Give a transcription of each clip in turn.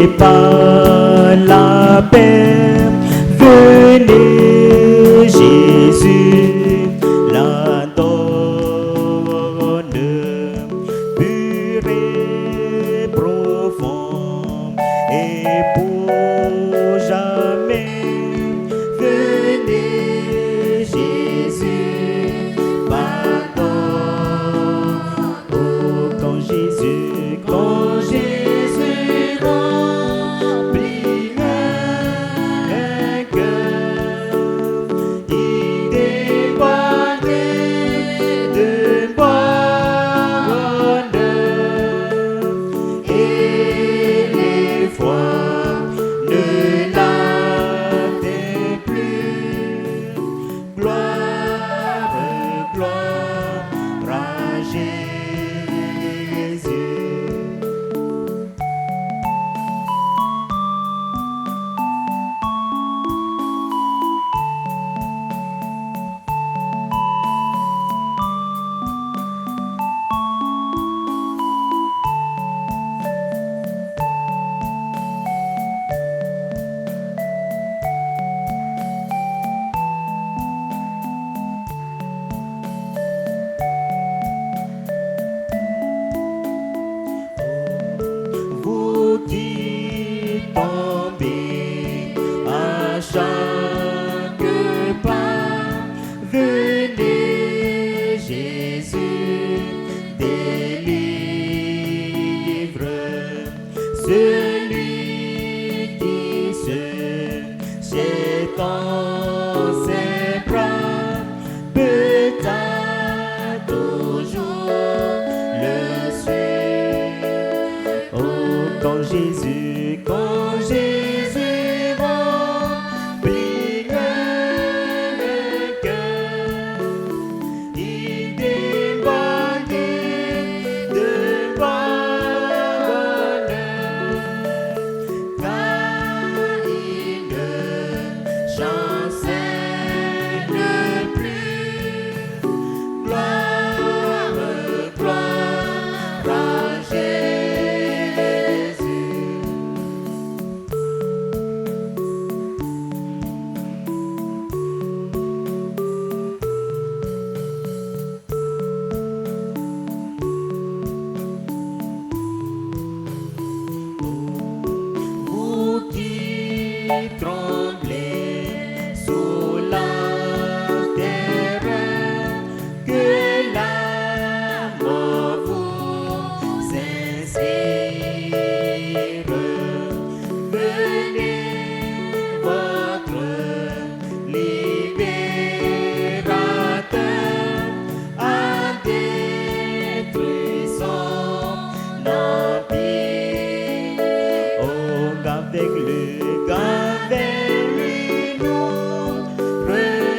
et par la paix. Venez, Jésus, la donne pure et profonde et pour jamais. Venez, Jésus, pardonne. Oh, quand Jésus remplit un cœur, il déborde de bonheur et les fois ne l'atteint plus. Gloire, gloire à Jésus. Vous qui tombez à chaque pas, venez, Jésus délivre. Celui qui se jette en ses bras peut toujours le suivre. Oh, quand Jésus remplit un cœur, il déborde de bonheur, car il ne chancelle plus. Gloire, gloire à Jésus. Vous qui tremblez sous la terreur, que la mort vous inspire, venez, votre libérateur a détruit son empire. Oh, qu'avec lui nous revivrons.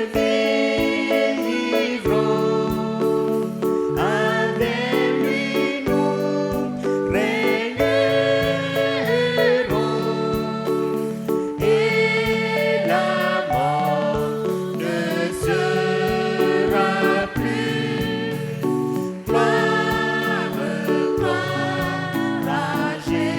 Avec lui nous régnerons. Et la mort ne sera plus. Gloire, gloire à Jésus.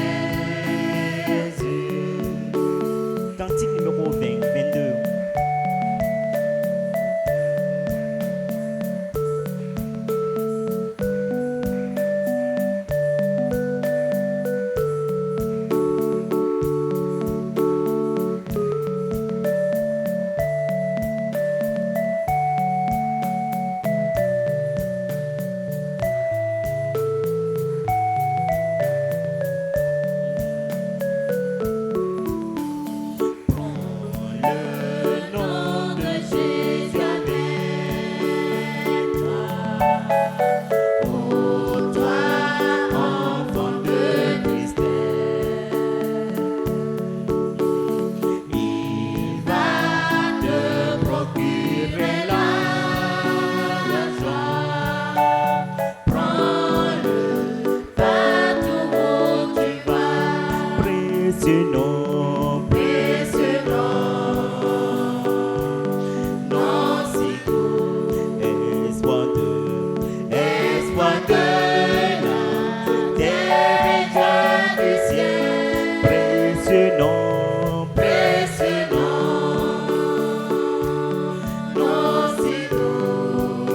précieux nom, précieux nom, nom si doux.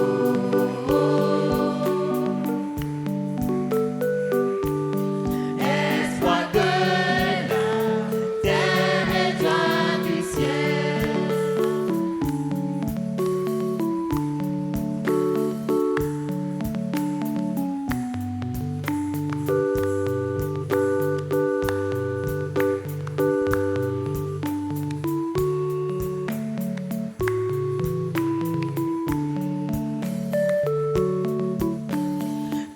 Espoir de la terre et joie du ciel.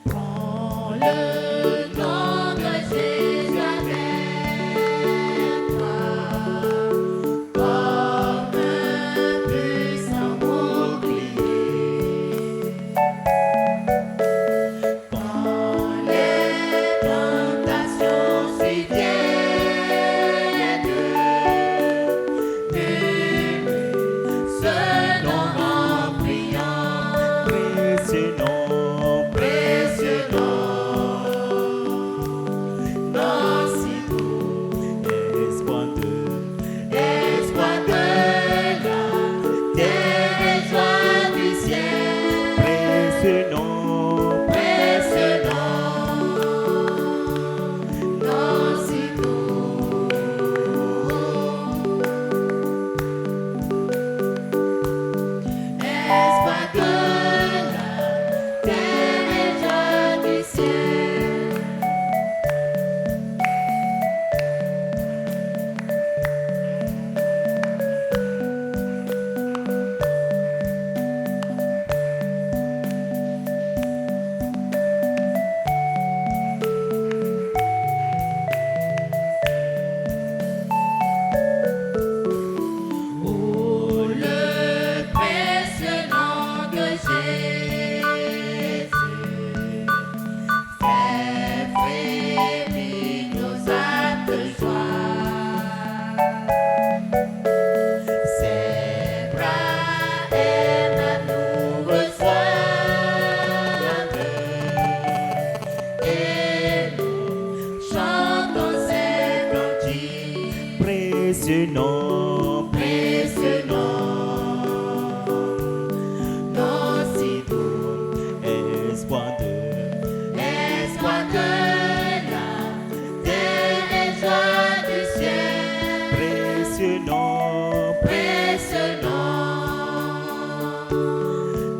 Prends le temps de Jésus avec toi, comme un puissant bouclier. Quand les tentations s'y viennent, d'aimer ce nom en priant. précieux nom, Précieux nom, nom si doux, espoir de espoir de la terre et joie du ciel. précieux nom, Précieux nom, nom si doux. Espoir de la terre et joie du ciel. Oh, le précieux nom de Jésus fait frémir nos âmes de joie. Ses bras aimables nous reçoivent et nous chantons ses cantiques. précieux nom, Précieux nom, nom si doux, espoir de espoir de la terre et joie du ciel. précieux nom, Précieux nom,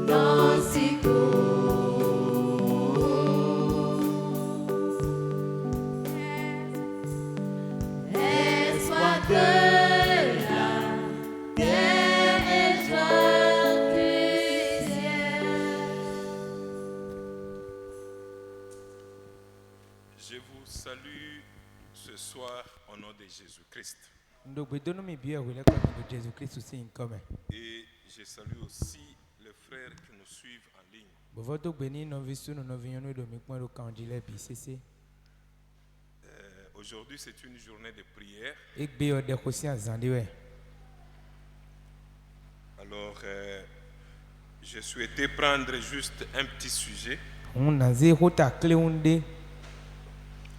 nom si doux. Espoir de la terre et joie du ciel. Je vous salue ce soir au nom de Jésus-Christ. Ndogbe dono mi bi ewe lekwa mi do Jésus Christ aussi nkome. Et je salue aussi les frères qui nous suivent en ligne. Bovo dogbe ni novi sunu novi yonu do mi pon ro kan dile bi sese. Aujourd'hui, c'est une journée de prière. Egbe ode kosi azande we. Alors, je souhaitais prendre juste un petit sujet On na ze hota kle unde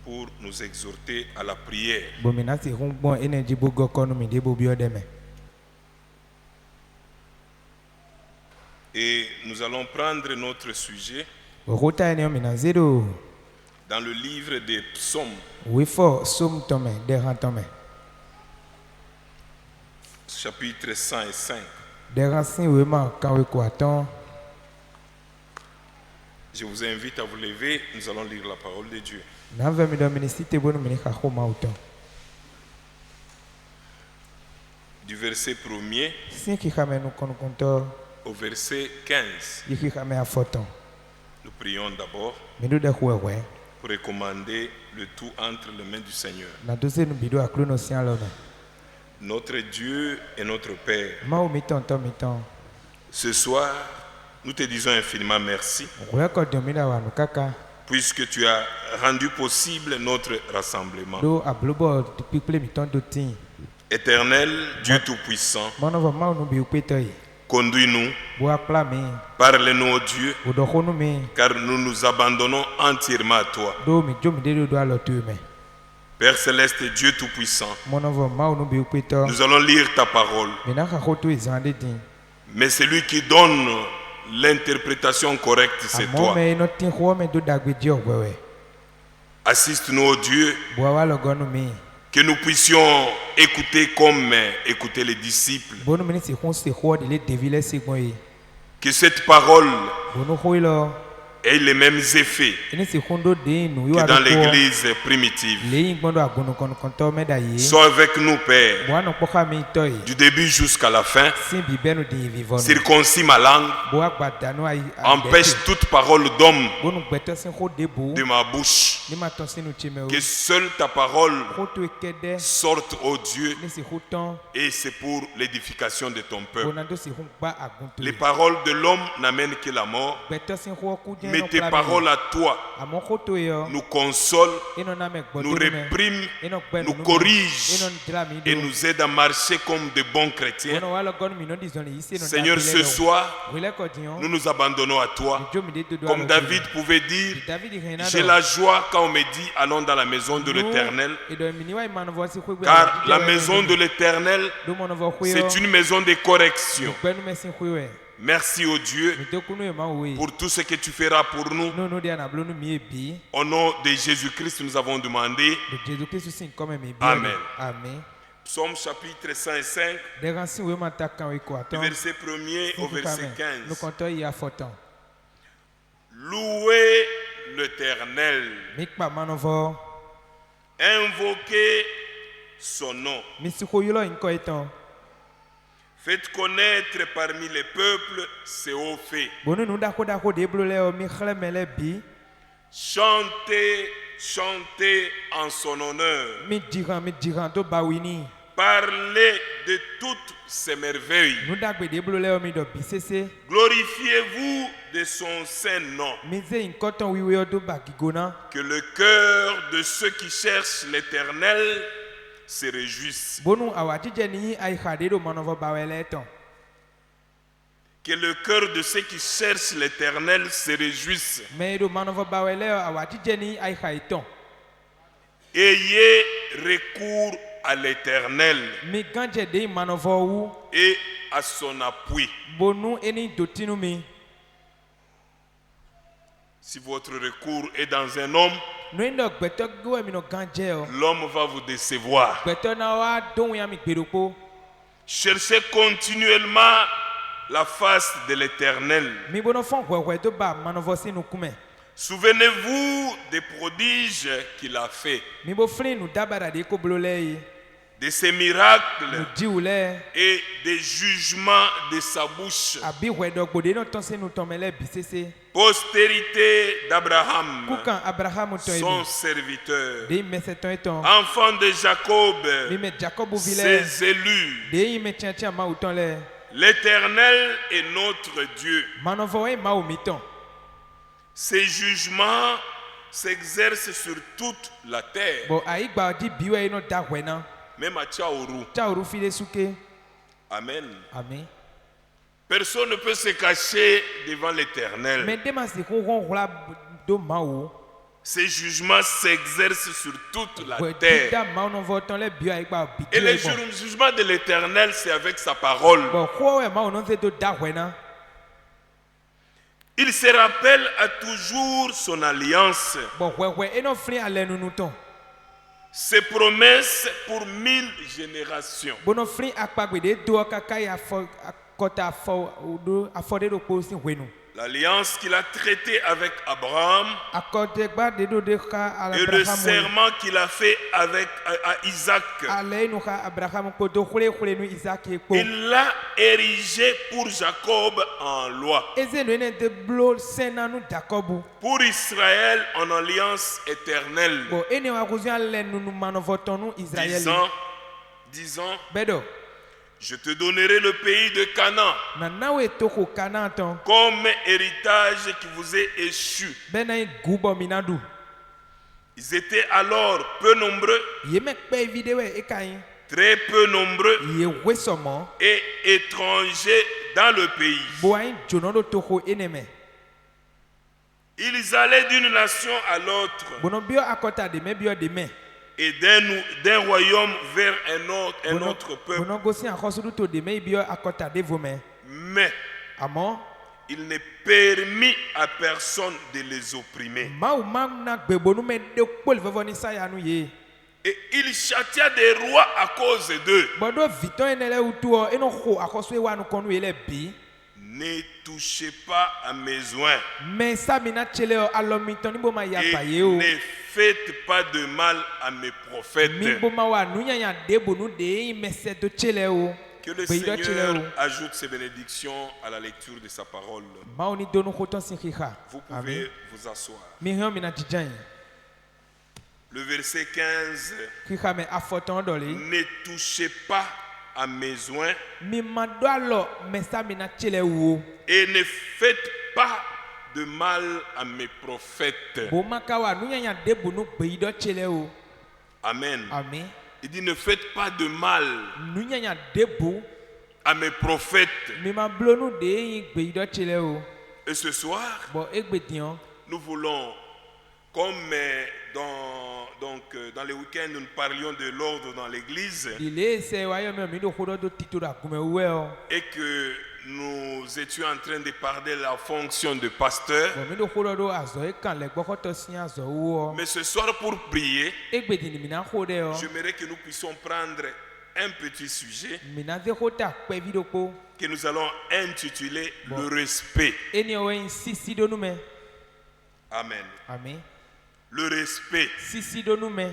pour nous exhorter à la prière. bo mi na se hun bon energy bo goko no mi de bo bi ode me. Et nous allons prendre notre sujet Bo hota ene mi na zero. dans le livre des psaumes, We for som tome de ran tome. chapitre 105. De ran sin we ma kan we ko aton. Je vous invite à vous lever, nous allons lire la parole de Dieu. Na ve mi do ministre bo no mi ka ko ma uton. Du verset 1er Sin ki kame no kon konto, au verset 15. yi ki kame a foton. Nous prions d'abord Mi do de huwe. pour recommander le tout entre les mains du Seigneur. Na do se no bi do aklo no si alo me. Notre Dieu et notre Père, Ma o mi ton ton mi ton. ce soir, nous te disons infiniment merci We ko do mi da wa no kaka. puisque tu as rendu possible notre rassemblement. Do ablobo piple mi ton do tin. Éternel, Dieu Tout-Puissant, Mono va ma no bi upeto yi. conduis-nous, Bo apla mi. parle-nous, ô Dieu, O do honu mi. car nous nous abandonnons entièrement à toi. Do mi jo mi de do alo tu me. Père Céleste et Dieu Tout-Puissant, Monovo ma onu bi ukpetɔ. nous allons lire ta parole. Mina kakoto izan de din. Mais celui qui donne l'interprétation correcte, c'est toi. Amo me ino tin xɔ me do dagbe di ɔgbɛwɛ. Assiste-nous, oh Dieu, Boawa lɔgɔnu mi. que nous puissions écouter comme écouter les disciples. Bonu mini si xɔ se xɔ de le devi le se gbɔn ye. Que cette parole Bonu xɔ yi lɔ. ait les mêmes effets Ini si xɔ do de nu que yiwa dans do kɔ. l'église primitive. Le yi gbɔn do agonu kɔnkɔntɔ mɛ da ye. Sois avec nous, Père, Boa nɔ kpɔka mi tɔ ye. du début jusqu'à la fin. Si bi bɛ nu di vivɔ nu. Circoncis ma langue, Boa gbada nu ayi. empêche toute parole d'homme Bonu gbɛtɔ si xɔ de bo. de ma bouche. Ni ma tɔn si nu tsi mɛ o. Que seule ta parole Xɔ to kɛ dɛ. sorte, ô Dieu, Ni si xɔ tɔn. et c'est pour l'édification de ton peuple. Bona do si xɔ gba agun to Les ye. paroles de l'homme n'amènent que la mort, Gbɛtɔ si xɔ ku jɛ mais nɔ tes kpla mi. paroles à toi Àmọ́ xɔ to ye yɔ. nous consolent, Ino na mɛ gbɔ nous to mɛ. répriment, Ino gbɛ nous nu mɛ. corrigent Ino dra mi et do. nous aident à marcher comme de bons chrétiens. Bona wa lɔgɔnu mi nɔ di zɔn le yi se nɔ da Seigneur, bi ce lɛ yɔ. soir, Wele kɔ di nous yɔ. nous abandonnons à toi. Jo mi de dodo Comme alɔ David ti. pouvait dire, David yi hɛn na j'ai dɔ. la joie quand on me dit allons dans la maison de l'Éternel, Edo mi ni wa ima nɔfɔ si xɔ gbɛ. car la maison de l'Éternel, Do mɔ nɔfɔ xɔ c'est yɔ. une maison de correction. Gbɛnu mɛ si xɔ wɛ. Merci, ô Dieu, Mi to kunu ye ma wo ye. pour tout ce que tu feras pour nous. N'onu de anabolo nu mi ye bi. Au nom de Jésus-Christ, nous avons demandé. Do Jesu Kristu si nkɔmɛ mi bi. Amen. Amen. Psaume chapitre 105, Dɛgansi wo ma ta kan o ko du atɔn. verset 1er au verset 15. Nukɔntɔ yi afɔtɔn. Louez l'Éternel, Mi kpa ma nɔfɔ. invoquez son nom, Mi si xɔ yɔlɔ yi nkɔ yi tɔn. faites connaître parmi les peuples ses hauts faits. Bonu nu dako de blo lɛ o mi xlẽ mɛ lɛ bi. Chantez, chantez en son honneur. Mi diran do bawini. Parlez de toutes ses merveilles. Nu dagbe de blo lɛ o mi dɔ bi sese. Glorifiez-vous de son saint nom. Mi ze nkɔtɔn wiwe o do ba gigona. Que le cœur de ceux qui cherchent l'Éternel se réjouisse. Bonu awatijɛ ni ayi xa de do mɔnɔfɔ bawɛ lɛ tɔn. Que le cœur de ceux qui cherchent l'Éternel se réjouisse. Mɛ do mɔnɔfɔ bawɛ lɛ awatijɛ ni ayi xa yi tɔn. Ayez recours à l'Éternel Mi ganjɛ de mɔnɔfɔ wu. et à son appui. Bonu eni dotinu mi. Si votre recours est dans un homme, Nu yi dɔ gbɛtɔ gbɛwɛ mi nɔ ganjɛ o. l'homme va vous décevoir. Gbɛtɔ na wa don ya mi gbeɖokpo. Cherchez continuellement la face de l'Éternel. Mi bono fɔn hwɛhwɛ do ba mɔnɔfɔ si nukume. Souvenez-vous des prodiges qu'il a fait, Mi bo fli nu dabara de ko blo lɛ ye. de ses miracles Nu diwu lɛ. et des jugements de sa bouche. Abi hwɛ dɔ gbode no tɔn se nu tɔn mɛ lɛ bi sese. Postérité d'Abraham, Kukan Abraham tɔn ye son mi. serviteur, De yi mɛ sɛ tɔn ye tɔn. enfant de Jacob, Mi mɛ Jacob vi lɛ. ses élus. De yi mɛ tiɲɛtiɲɛ ma wu tɔn lɛ. L'Éternel est notre Dieu. Mɔnɔfɔ ye ma wu mi tɔn. Ses jugements s'exercent sur toute la terre, Bɔn ayi gba di bi wɛ yi nɔ da hwɛ na. même à Tchaourou. Tsaoru fi de suke. Amen. Ami. Personne ne peut se cacher devant l'Éternel. Mɛ de ma si ko hɔn wla do ma wu. Ses jugements s'exercent sur toute la Wɛ di terre. da ma nɔfɔ tɔn lɛ bi ayi gba bi Et ti le wɛ bɔn. jugement de l'Éternel, c'est avec sa parole. Bɔn xɔ wɛ ma wu nɔ se do da hwɛ na. Il se rappelle à toujours son alliance, Bɔn hwɛhwɛ enɔ fli alɛ nunu tɔn. ses promesses pour 1000 générations. Bono fli akpagbe de do kaka yi afɔ akɔta afɔ do afɔ de do kpo si hwenu. L'alliance qu'il a traitée avec Abraham Akɔdegba de do de ka et le Abraham. serment qu'il a fait avec à Isaac. Ale yi nu ka Abraham kpo do xlexle nu Isaac ye kpo. Il l'a érigé pour Jacob en loi, Eze nu ene de blo sɛnna nu Jacobu. pour Israël en alliance éternelle. Bɔn ene wa kuzi alɛ nunu manɔfɔtɔn nu Israɛl. Disant, Bɛɛ dɔ. je te donnerai le pays de Canaan Nanawo etoko kana tɔn. comme héritage qui vous est échu. Bɛɛ na ye gu bɔ mina du. Ils étaient alors peu nombreux, Ye mɛ kpɛ vi de wɛ e ka ɲi. très peu nombreux Ye we sɔmɔ. et étrangers dans le pays. Bo anyi dzonɔ do toko ene mɛ. Ils allaient d'une nation à l'autre, Bono biɔ akɔta de mɛ biɔ de mɛ. et d'un royaume vers un autre peuple. Bono gosi akhosu du to de me bio akota de vome. Mais Amo il n'est permis à personne de les opprimer. mau magna gbebonu me de pol vevoni saya nu ye. Et il châtia des rois à cause d'eux. Bodo viton enele utuo eno ho akhosu e wanu konu ele bi. Ne touchez pas à mes oins. Mais ça mina cheleo alomiton ni boma ya Et paye o. ne faites pas de mal à mes prophètes. Mi boma wa nunya ya de bonu de mese do cheleo. Que le Beido Seigneur cheleo. ajoute ses bénédictions à la lecture de sa parole. Maoni donu khoton sinkhikha. Vous pouvez vous asseoir. Mi hyo mina jijan. Le verset 15. Khikha me afoton doli. Ne touchez pas à mes oins Mi madalo mesa mina cheleo. et ne faites pas de mal à mes prophètes. Boma kawa nunya ya de bonu beido cheleo. Amen. Amen. Il dit ne faites pas de mal Nunya ya debu à mes prophètes. mi ma blonu de yin beido cheleo. Et ce soir, Bon egbedion nous voulons, comme dans les week-ends, nous parlions de l'ordre dans l'église ile se wayo me mi do khodo do titura kume weo. et que nous étions en train de parler de la fonction de pasteur. Bon mi do khodo do azo e kan le gbokoto sin azo wo. Mais ce soir, pour prier, Egbedini mi na khode o. j'aimerais que nous puissions prendre un petit sujet Mi na de khota pe vidoko. que nous allons intituler le respect. Eni o en sisi do nume. Amen. Amen. Le respect. Sisi do nume.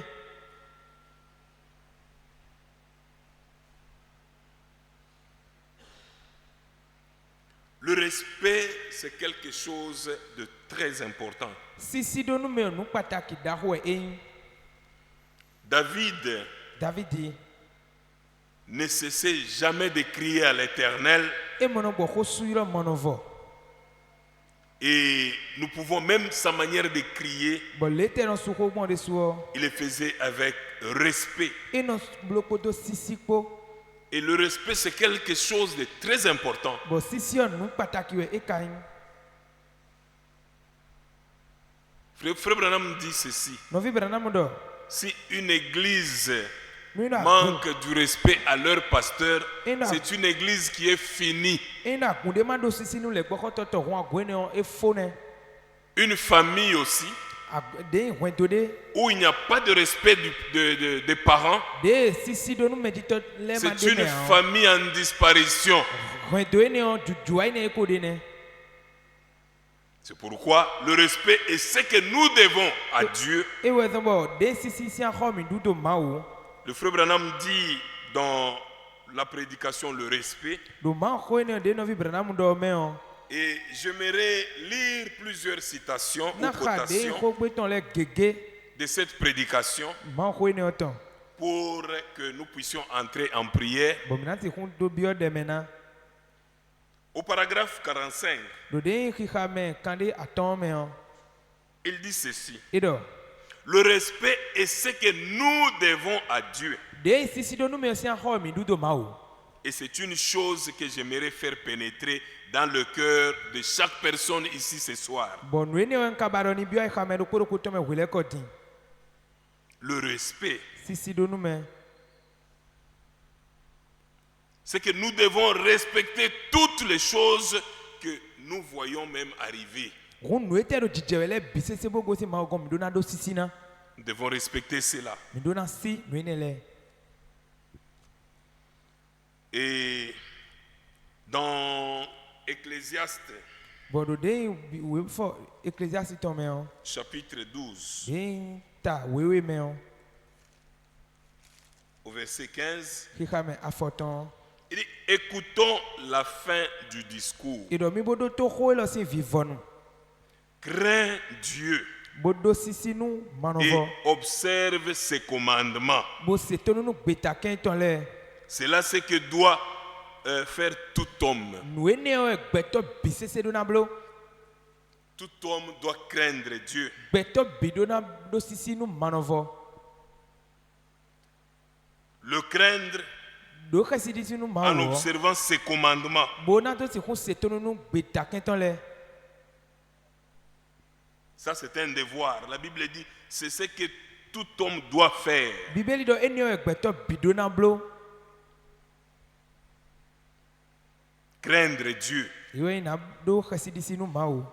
Le respect, c'est quelque chose de très important. Sisi do nume nu pataki da ho en. David ne cessait jamais de crier à l'Éternel E mono bo khosuiro monovo. et nous pouvons même sa manière de crier, Bon lete no suko mo de suo. il le faisait avec respect. E no bloko do sisi po. Et le respect, c'est quelque chose de très important. Bon sisi on nu pataki we e kain. Frère Branham dit ceci: No vi brana mudo. si une église Mina manque du respect à leur pasteur, Et là- c'est une église qui est finie. ina kunde mando sisi nu le gbokoto to ho agwene on e fone. Une famille aussi, De wento de où il n'y a pas de respect des parents, de sisi do nu medito le ma c'est de une ne. famille en disparition. Wento ene on jujuai ne ko de ne. C'est pourquoi le respect est ce que nous devons à Dieu. E we zombo de sisi si an ho mi du do mawo. Le frère Branham dit dans la prédication le respect. Do ma ko ene de no vi brana mudo me on. Et j'aimerais lire plusieurs citations ou Na kha de quotations ko gbeton le gege. de cette prédication Ma ko ene oton. pour que nous puissions entrer en prière. Bon minati kun do bio de mena. Au paragraphe 45, Do de khikha me kande aton me on. il dit ceci: Edo. le respect est ce que nous devons à Dieu. De sisi do nu me si an ho mi du do mawo. Et c'est une chose que j'aimerais faire pénétrer dans le cœur de chaque personne ici ce soir. Bon we ne on kabaroni bio e khame do ko ko to me wile ko din. Le respect. Sisi do nu me. C'est que nous devons respecter toutes les choses que nous voyons même arriver. Gun no etero jijewele bisese bogo si ma go mi do na do sisi na. Nous devons respecter cela. Mi do na si no ene le. Et dans Ecclésiaste, Bodo de we for Ecclesiastes to me on. chapitre 12, De ta wewe me on. au verset 15, Khikha me afoton. il dit: écoutons la fin du discours. Edo mi bodo to ho lo si vivonu. Crains Dieu Bodo sisi nu et manovo. observe ses commandements. Bo se tonu nu beta ken ton le. C'est là ce que doit faire tout homme. Nu ene o egbeto bisese do na blo. Tout homme doit craindre Dieu. Beto bido na do sisi nu manovo. Le craindre Do khasi disi nu en mawo. observant ses commandements. Bo na to si kun se tonu nu beta ken ton le. Ça, c'est un devoir. La Bible dit, c'est ce que tout homme doit faire. Bibeli do enyo egbeto bido na blo. Craindre Dieu. Yo ina do khasidisi nu mau.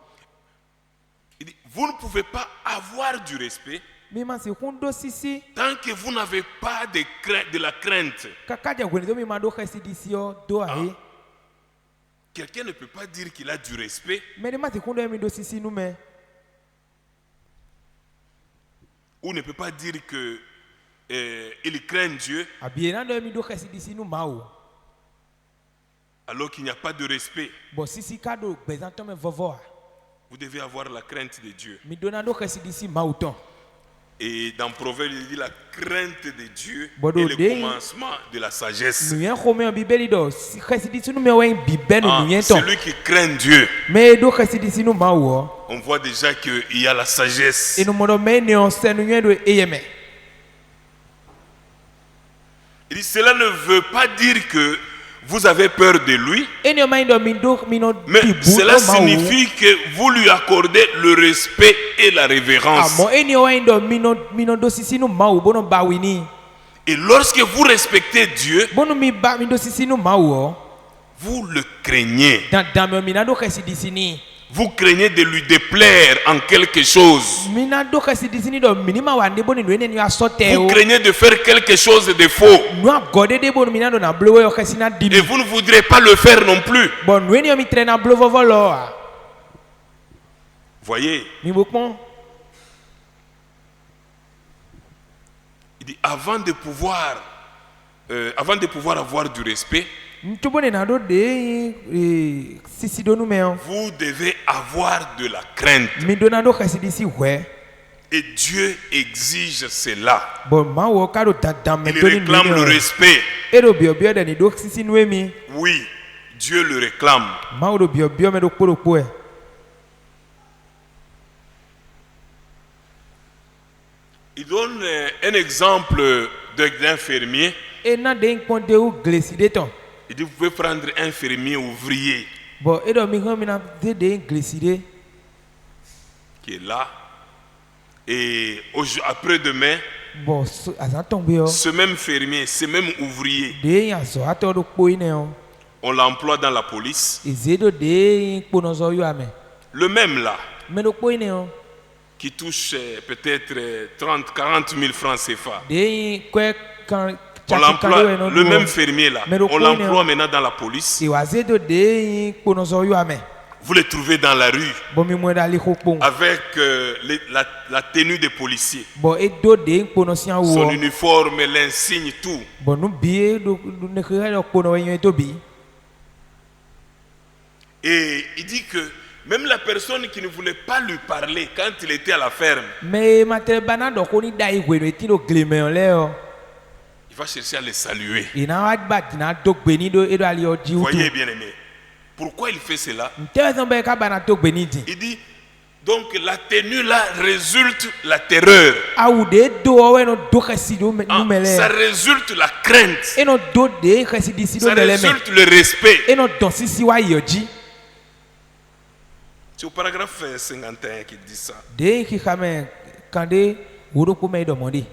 Il dit, vous ne pouvez pas avoir du respect Mima si kundo sisi tant que vous n'avez pas de la crainte. kakaja gwenizo mima do khasidisi yo do ahe. Quelqu'un ne peut pas dire qu'il a du respect Mais ma si kundo emi do sisi nu me. ou ne peut pas dire que il craint Dieu Abiena do emi do khasidisi nu mau. alors qu'il n'y a pas de respect. Bo sisi kado bezanto me vovo. Vous devez avoir la crainte de Dieu. Mi dona do khasidisi mauton. Et dans Proverbe, il dit la crainte de Dieu Bodo est le de- commencement de la sagesse. Nuyen khome en bibeli do khasidisi nu me wen bibenu nuyen ton. Celui qui craint Dieu, Mais do khasidisi nu mau. on voit déjà qu'il y a la sagesse. Inu modo meni on senu nuyen do eyeme. Il dit cela ne veut pas dire que vous avez peur de lui, Enyo maindo mindo mino mais tibu cela do mau. signifie que vous lui accordez le respect et la révérence. Amo enyo maindo mino do sisi nu mau bono bawini. Et lorsque vous respectez Dieu, Bono mi ba mindo sisi nu mau. vous le craignez. Dan me minado khasidisi ni. Vous craignez de lui déplaire en quelque chose. Minado khasidisi ni do minima wande boni nuene ni asote Vous o. craignez de faire quelque chose de faux. Noa gode de bono minado na blowe o khasina Et dimi. vous ne voudrez pas le faire non plus. Bon nuene o mi trena blowo volo. Voyez, Mi bokon. il dit avant de pouvoir avoir du respect, Ntubone na do de sisi do nu me o. vous devez avoir de la crainte. Mi do na do khasidisi we. Et Dieu exige cela. Bon mau kado dan me Il do ni réclame le nuene. respect. Ero bio de ni do sisi nuemi. Oui, Dieu le réclame. Mau do bio me do kporo kpo. Il donne un exemple d'un fermier. E na de nkonde u glesi de ton. Il dit vous pouvez prendre un fermier ouvrier Bon edo mi ho mi na de glesi de. qui est là. Et après-demain, Bon azan tombe yo. ce même fermier, ce même ouvrier, De ya zo ato do kpo ine o. on l'emploie dans la police. Ezedo de kpo no zo yo ame. Le même là, Me do kpo ine o. qui touche peut-être 30, 40 000 francs CFA. De kwe kan On l'emploie, le même fermier là, Mais le on coin, l'emploie maintenant dans la police. E wazedo de kpo no zo yo ame. Vous le trouvez dans la rue Bon mi mo da li kpo. avec la tenue des policiers. Bon edo de kpo no sian Son wo. uniforme, l'insigne, tout. Bon nu bie do ne kre do kpo no yen to bi. Et il dit que même la personne qui ne voulait pas lui parler quand il était à la ferme, Me mate bana do ko ni dai we no ti do gleme on le o. il va chercher à le saluer. Ina wa ba dina do gbe ni do edo ali o di utu. Voyez bien aimé. Pourquoi il fait cela? Ntezo be ka bana to gbe ni di. Il dit, donc la tenue là résulte la terreur. Awu de do o we no do khasi do Ah, nu mele. ça résulte la crainte. Eno do de khasi di si do Ça mele me. résulte le respect. Eno don sisi wa yoji. C'est au paragraphe 51 qu'il dit ça. De ki kame kande wuro ko me do modi.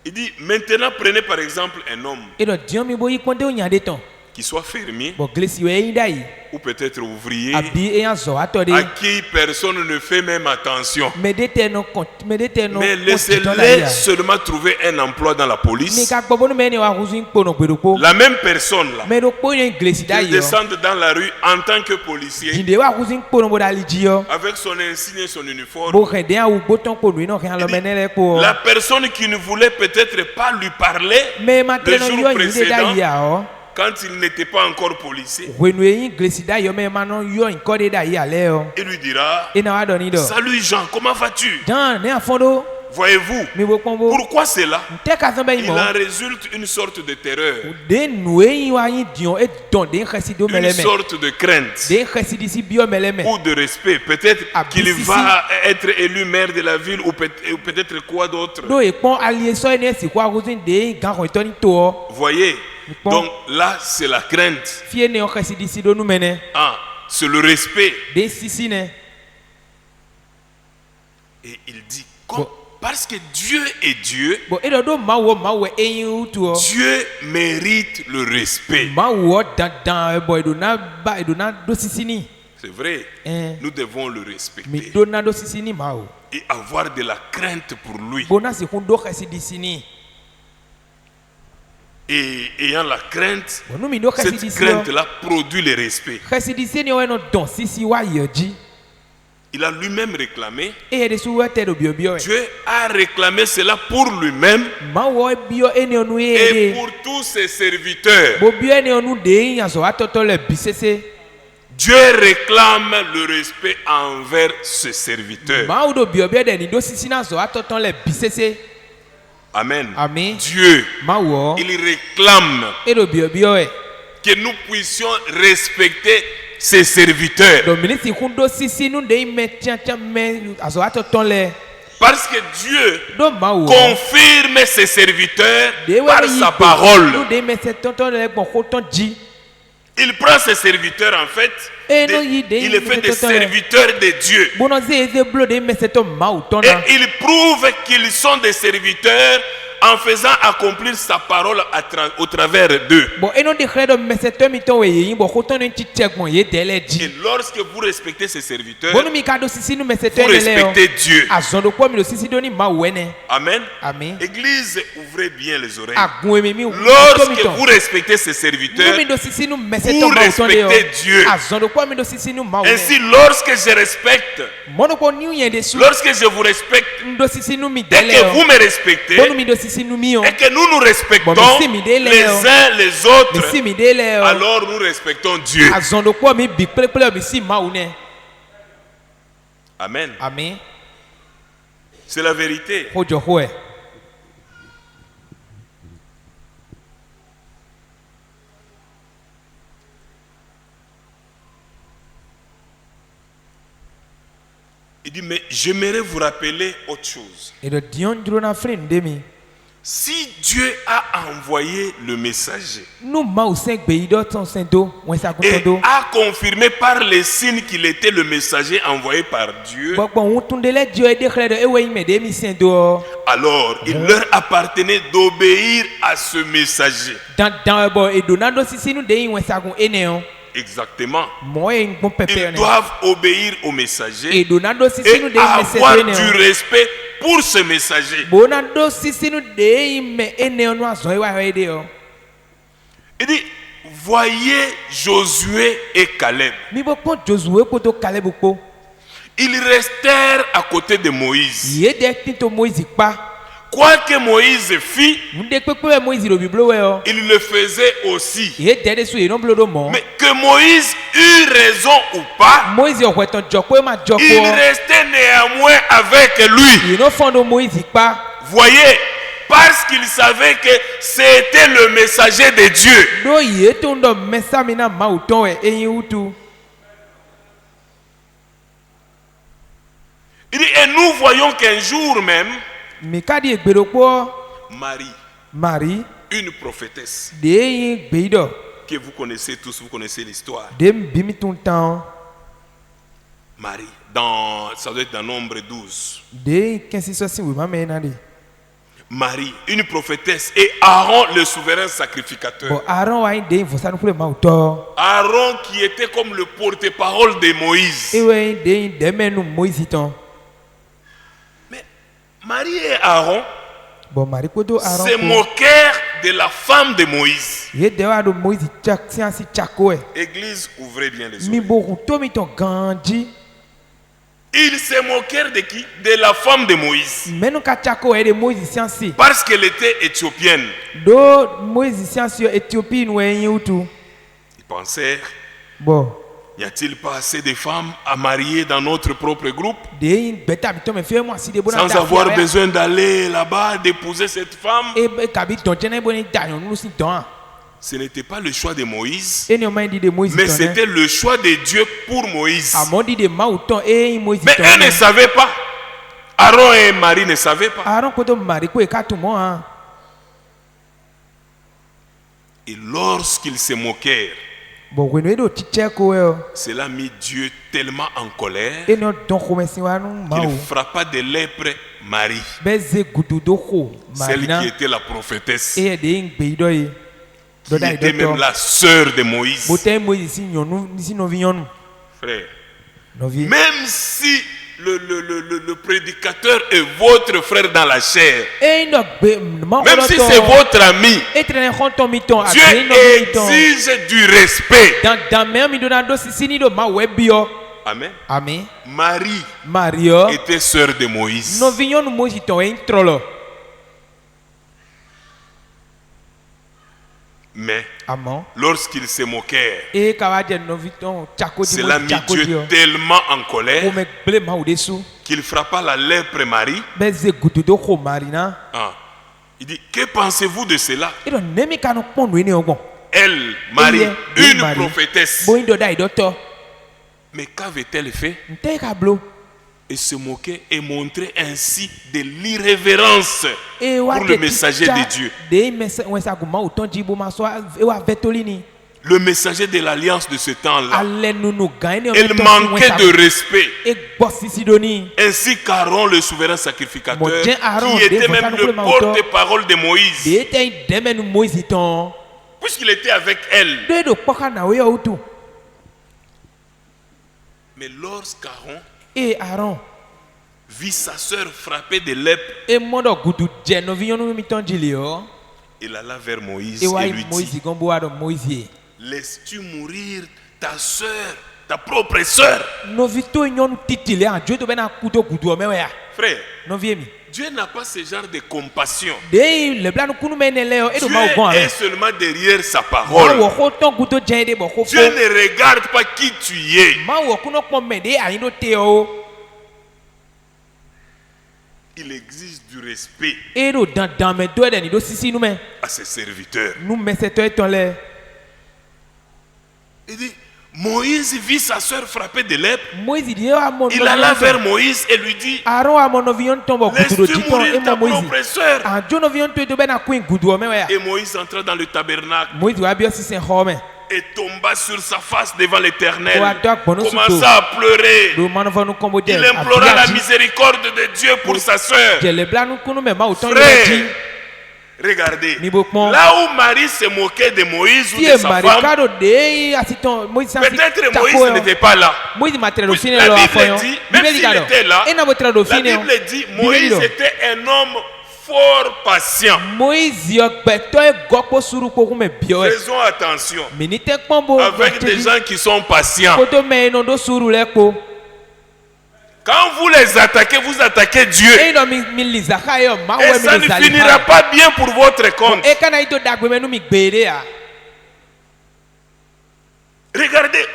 Il dit, maintenant prenez par exemple un homme Eno dion mi boyi konde o nyade ton. qui soit fermier Bo glesi we yin dai. ou peut-être ouvrier Abi e yan zo ato de. à qui personne ne fait même attention. Medete no medete no. Mais laissez-les seulement trouver un emploi dans la Ni police. ka gbo bonu me ni wa kuzu npo no gbedo po. La même personne là, Me do po yen glesi dai il yo. descend dans la rue en tant que policier Jinde wa kuzu npo no bodali ji yo. avec son insigne et son uniforme. Bo rede a ou boton ko no kan lo menele ko. La personne qui ne voulait peut-être pas lui parler Me le matreno jour yo yin de dai précédent, ya o. quand il n'était pas encore policier, Wenu yin glesi dai yo me mano yo in ko de dai ya le o. il lui dira, E na wa do ni do. salut Jean, comment vas-tu? Dan ne afondo Voyez-vous, mi bo pombo. pourquoi cela? Te ka so be Il mo. en résulte une sorte de terreur, De nu yin wa yin dion e don de khasi do une mele me. sorte de crainte De khasi di si bio mele me. ou de respect. Peut-être Ah, qu'il si, si. va être élu maire de la ville ou peut-être quoi d'autre. Do e pon allié so ne si kwa kuzu de gan ko to ni to o. Voyez, Bon. donc là c'est la crainte. Fie ne o khasi di si do nu mene. Ah, c'est le respect. De sisi ne. Et il dit, Bon. parce que Dieu est Dieu, Bon, et do mawo eyin utu o. Dieu mérite le respect. Mawo dandan bo edona do sisini. C'est vrai, nous devons le Mi respecter dona do sisini mawo. et avoir de la crainte pour lui. Bona si kun do khasi disini. Et ayant la crainte, Bon, nous mi do khasi cette disini. crainte-là produit le respect. Khasi disini o no don sisi wa yoji. Il a lui-même réclamé. E de su wete do biobio e. Dieu a réclamé cela pour lui-même Mawo bio ene onu et e. pour tous ses serviteurs. Bo bio ene onu de yin aso atoto le bisese. Dieu réclame le respect envers ses serviteurs. Mawo do biobio de ni do sisi na so atoto le bisese. Amen. Amen. Dieu, Mawo il réclame e do biobio e. que nous puissions respecter ses serviteurs. Dominique si kun do sisi nu de me tia me aso atoto le. Parce que Dieu Do mawo. confirme ses serviteurs De par wa sa yi Nu parole. de me se tonton le bon koton ji. Il prend ses serviteurs en fait, Eh non, il il les fait des serviteurs de Dieu. Bono ze eze blo de me se to mawo Et tona. il prouve qu'ils sont des serviteurs en faisant accomplir sa parole au travers d'eux. Bon eno de khredo me se to mi to we yin bo koton ni ti tegbon ye dele Et ji. lorsque vous respectez ces serviteurs, Bono mi ka do sisi nu me se to vous ele le o. respectez Dieu. Azondo kwa mi do sisi do ni mawo ene. Amen. Amen. Église, ouvrez bien les oreilles. Agun emi mi. Lorsque vous respectez ces serviteurs, Nu mi do sisi nu me se vous to mawo ton le o. respectez Dieu. Azondo kwa mi do sisi nu mawo. Ainsi, lorsque je respecte, Mono ko ni yen de su. lorsque je vous respecte Ndo sisi nu mi et dele que o. vous me respectez, Bono mi do sisi nu mi o. et que nous nous respectons Bon, mais si mi dele les o. uns les autres, Mi si mi dele o. alors nous respectons Dieu. Azondo kwa mi bi pele mi si mawo ne. Amen. Amen. C'est la vérité. Hojo hoe. Il dit, mais j'aimerais vous rappeler autre chose. Edo dion dro na friend de mi. Si Dieu a envoyé le messager Nu mawo sen gbe ido ton sen do, wen sa kun et do. a confirmé par les signes qu'il était le messager envoyé par Dieu, Gbogbo ohun tun de le dio e de khredo e we yin me de mi sen do. alors il leur appartenait d'obéir à ce messager. Dan bo edo na do sisi nu de yin wen sa kun ene o. Exactement. Mo e ngbon pepe Ils ne. doivent obéir au messager Edo na do sisi et nu de yin me se avoir do ene du o. respect pour ce messager. Bo na do sisi nu de yin me ene o no azon e wa he de o. Il dit, voyez Josué et Caleb. Mi bo pon Josué ko to Caleb ko. Ils restèrent à côté de Moïse. Ye de tin to Moïse pa. Quoi que Moïse fit, Nde pepe Moïse do biblo we o. il le faisait aussi. Ye de su e no blo do mo. Mais que Moïse eut raison ou pas, Moïse o kweton joko e ma joko. il restait néanmoins avec lui. You no fondo Moïse pa. Voyez, parce qu'il savait que c'était le messager de Dieu. Do ye to ndo mesa mi na ma uton e eyin utu. Il dit, et nous voyons qu'un jour même, Mi ka di egbero po Marie, Marie une prophétesse, de yin gbeido. que vous connaissez tous, vous connaissez l'histoire. De bi mi tun tan. Marie, ça doit être dans Nombre 12. De kensi so si we ma me na de. Marie, une prophétesse, et Aaron, le souverain sacrificateur. Bo Aaron wa yin de yin fosa nu kule ma uto. Aaron qui était comme le porte-parole de Moïse. E we yin de yin de menu Moïse ton. Mais Marie et Aaron Bo Marie ko do Aaron se ko. moquèrent de la femme de Moïse. Ye de wa do Moïse chak si chako e. Église, ouvrez bien les Mi oreilles. bo to mi ton ganji. Ils se moquèrent de qui? De la femme de Moïse. Menu ka chako e de Moïse siansi. Parce qu'elle était éthiopienne. Do Moïse siansi yo Éthiopie nou e yin utu. Ils pensèrent, Bon. n'y a-t-il pas assez de femmes à marier dans notre propre groupe De yin beta mi to me fe mo si de bona sans avoir besoin d'aller là-bas, d'épouser cette femme? E kabi ton jene boni dayon nou si don. Ce n'était pas le choix de Moïse, E ne o man di de Moïse mais ton. c'était le choix de Dieu pour Moïse. Amon di de ma uton e yin Moïse Mais ton. eux ne savaient pas. Aaron et Marie ne savaient pas. Aaron ko to Marie ko e ka tu mo han. Et lorsqu'ils se moquèrent, Bon we no e do tiche ko e o. cela mit Dieu tellement en colère E no don ko me si wa nu ma qu'il o. frappa de lèpre Marie, beze gududo ko celle marina qui était la prophétesse, e de ngbe do yi qui était même la sœur de Moïse. bote Moïse si nyonu si novi nyonu Frère, novi même si le prédicateur est votre frère dans la chair, e ndo gbe ma même si c'est votre ami, e trene konto mi ton Dieu abi no mi ton exige du respect. dans me mi do na do si ni do ma webio Amen. amen Marie Mario était sœur de Moïse. novi nyonu Moïse ton e trolo Mais amen lorsqu'ils se moquèrent, e kawa de novi ton chako di cela mo mit chako Dieu di tellement en o colère me ble ma o desu qu'il frappa la lèpre Marie. beze gududo ko marina Ah. Il dit, que pensez-vous de cela? e do nemi kanu pon no ni ogbon Elle, Marie, Eye, une Marie. prophétesse. boyin do dai doctor Mais qu'avait-elle fait? nte ka blo Et se moquer et montrer ainsi de l'irrévérence e wa pour le messager de Dieu. de messe wensa guma o ton jibo ma so e wa vetolini Le messager de l'alliance de ce temps-là. ale nunu gan ni o Elle manquait de respect. e gbo sisidoni Ainsi qu'Aaron, le souverain sacrificateur, Mon Dieu, Aaron, qui était des même fois, le nous pouvons porte-parole de Moïse, de te deme nu Moïse ton puisqu'il était avec elle. de do poka na we o tu Mais lorsqu'Aaron e Aaron vit sa sœur frappée de lèpre, e modo gudu je no vi yonu mi ton jili o il alla vers Moïse e wa et lui dit, Moïse gombo ado Moïse laisses-tu mourir ta sœur, ta propre sœur? no vi to yonu titile an jo to be na kudo gudu o me we ya Frère, no vi mi Dieu n'a pas ce genre de compassion. de le blan kunu me ne le o e do Dieu ma o bon est ave seulement derrière sa ma parole. wo ko ton gudu je de bo ko fo Dieu ne regarde pas qui tu es. ma wo kuno pon me de ayin do te o Il exige du respect e do dan me do de ni do sisi nu me à ses serviteurs. nu me se to e ton le Il dit, Moïse vit sa sœur frappée de lèpre. Moïse dit a mon Il alla vers Moïse et lui dit, Aaron a mon novion tombo gudu laisse-tu do jiton e mourir ta mo Moïse propre sœur? an jo novion to be na queen gudu o me we ya Et Moïse entra dans le tabernacle Moïse wa bio sisi home et tomba sur sa face devant l'Éternel. Wa dak bono suto. Commença à pleurer. do manova nu kombo de Il implora la miséricorde de Dieu pour sa sœur. je le blan kunu me ma o ton Frère, ji regardez. Mi beaucoup. Là où Marie se moquait de Moïse ou si de e sa femme, maricado de asiton Moïse sansi peut-être Moïse n'était pas là. Moïse matre do fine La lo Bible afoyo dit, même s'il était là, e na botra do La fine Bible dit, Moïse était un homme fort patient. Moïse yo gbeto e gopo suru ko me bio e Faisons attention minite kpombo avec des gens qui sont patients. koto me no do suru le ko Quand vous les attaquez, vous attaquez Dieu. e no mi lizaka yo ma Et we ça mi ne lizali finira pas bien pour votre compte. e kana ito dagbe me nu mi gbere ya Regardez,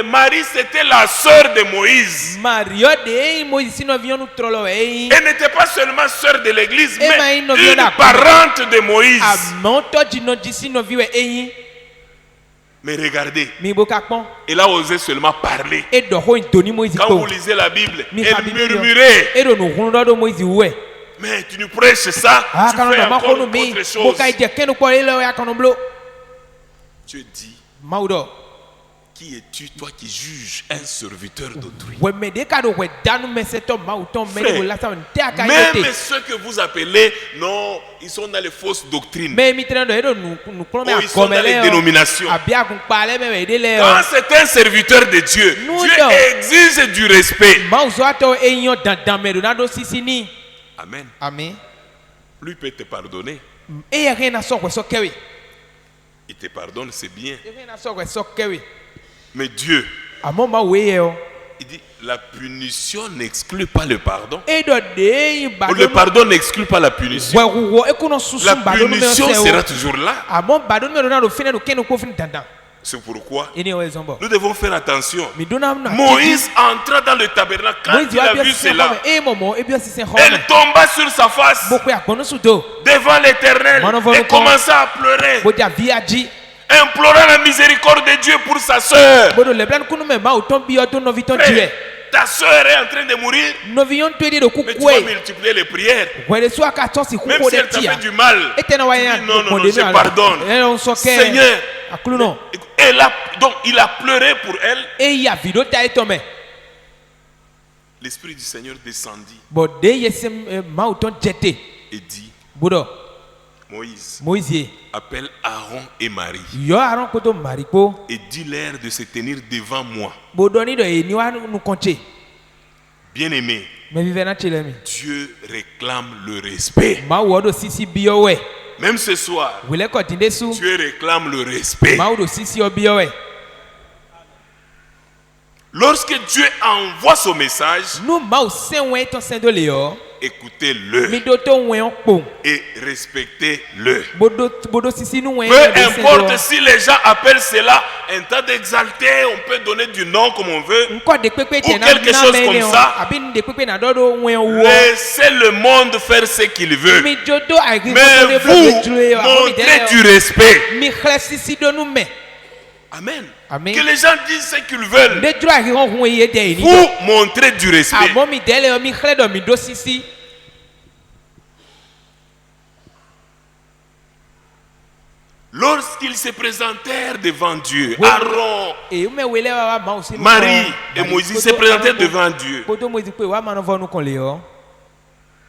Marie, c'était la sœur de Moïse. Mario de Moïse sino vion nu trolo e Elle n'était pas seulement sœur de l'église, Eh, mais mais il ne une vient pas. parente de Moïse. a monto dino disino viwe e Mais regardez, mi boka pon elle a osé seulement parler. e do ho doni Moïse Quand ko vous lisez la Bible, Mi elle habibi yo. murmurait. e do nu hunu do Moïse we Mais tu nous prêches ça, ah tu kana fais do ma encore ko nu mi autre chose. boka ide kenu ko ile ya kono blo Dieu dit, maudo qui es-tu, toi qui juges un serviteur d'autrui? we me de ka do we danu me se to ma uton me Frère, ni la sa nte aka Même yote ceux que vous appelez, non, ils sont dans les fausses doctrines. me mi trendo e do nu klo me Oh, ils sont dans les akomele dénominations. abia kun pale me we de le Quand c'est un serviteur de Dieu, Nous Dieu donc. exige du respect. ma uzo ato e yon dan me do na do sisi ni Amen. amen Lui peut te pardonner. e rien na so we so kewi Il te pardonne, c'est bien. e rien na so we so kewi Mais Dieu, amo ma we ye o il dit, la punition n'exclut pas le pardon. e do de ba Le pardon n'exclut pas la punition. we wo e kuno susu La ba do me punition se sera o toujours là. amo ba do me do na do fine do kenu ko fine dandan C'est pourquoi e ni o ezombo nous devons faire attention. mi do na Moïse entra dans le tabernacle. Quand Moïse il wa a bio vu sisen cela, home e momo e bio sisen home elle tomba sur sa face boko ya kono sudo devant l'Éternel Mano volo et kon. commença à pleurer, boja viaji implorant la miséricorde de Dieu pour sa sœur. bodo le plan kunu me ma uton bio to noviton Frère, diwe ta sœur est en train de mourir, novion to de ku mais tu vas kwe multiplier les prières. wele so aka to si ku Même ko si de elle t'a tia fait du mal, etena wa ya tu dis non, non, non, je pardonne. e on so ke Seigneur, akulu no donc il a pleuré pour elle. e ya video ta etome l'Esprit du Seigneur descendit Bon, dès que Mao ton jeté, et dit, Bouddha, Moïse, Moïse, appelle Aaron et Marie yo Aaron koto mariko, et dis-leur de se tenir devant moi. Bouddha ni do e ni wa nous compter. Bien-aimé, Mais vivez na chelemi. Dieu réclame le respect. Ma wodo sisi biyowe. Même ce soir, Wile kotinde su. Dieu réclame le respect. Ma wodo sisi biyowe. Lorsque Dieu envoie son message, Nous ma senwe ton sendo leo. écoutez-le Mi do to wen pon. et respectez-le. Bodo sisi nous wen. Peu importe si les gens appellent cela un tas d'exalté, on peut donner du nom comme on veut. Ou quelque chose comme ça. Laissez le monde faire ce qu'il veut. Mais vous, montrez du respect. Amen. Amen. Que les gens disent ce qu'ils veulent. Vous Vous montrez du respect. Lorsqu'ils se présentèrent devant Dieu, Aaron, Marie et Moïse se présentèrent devant Dieu.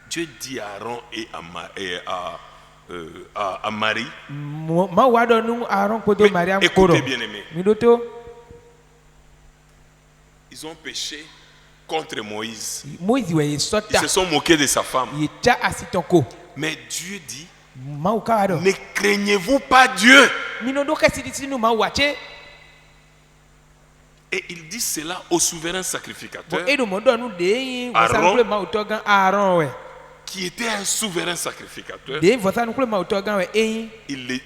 Dieu dit à Aaron et à Marie, écoutez bien aimé, ils ont péché contre Moïse. Ils se sont moqués de sa femme. Mais Dieu dit, ne craignez-vous pas Dieu? Et il dit cela au souverain sacrificateur, Aaron, qui était un souverain sacrificateur. Il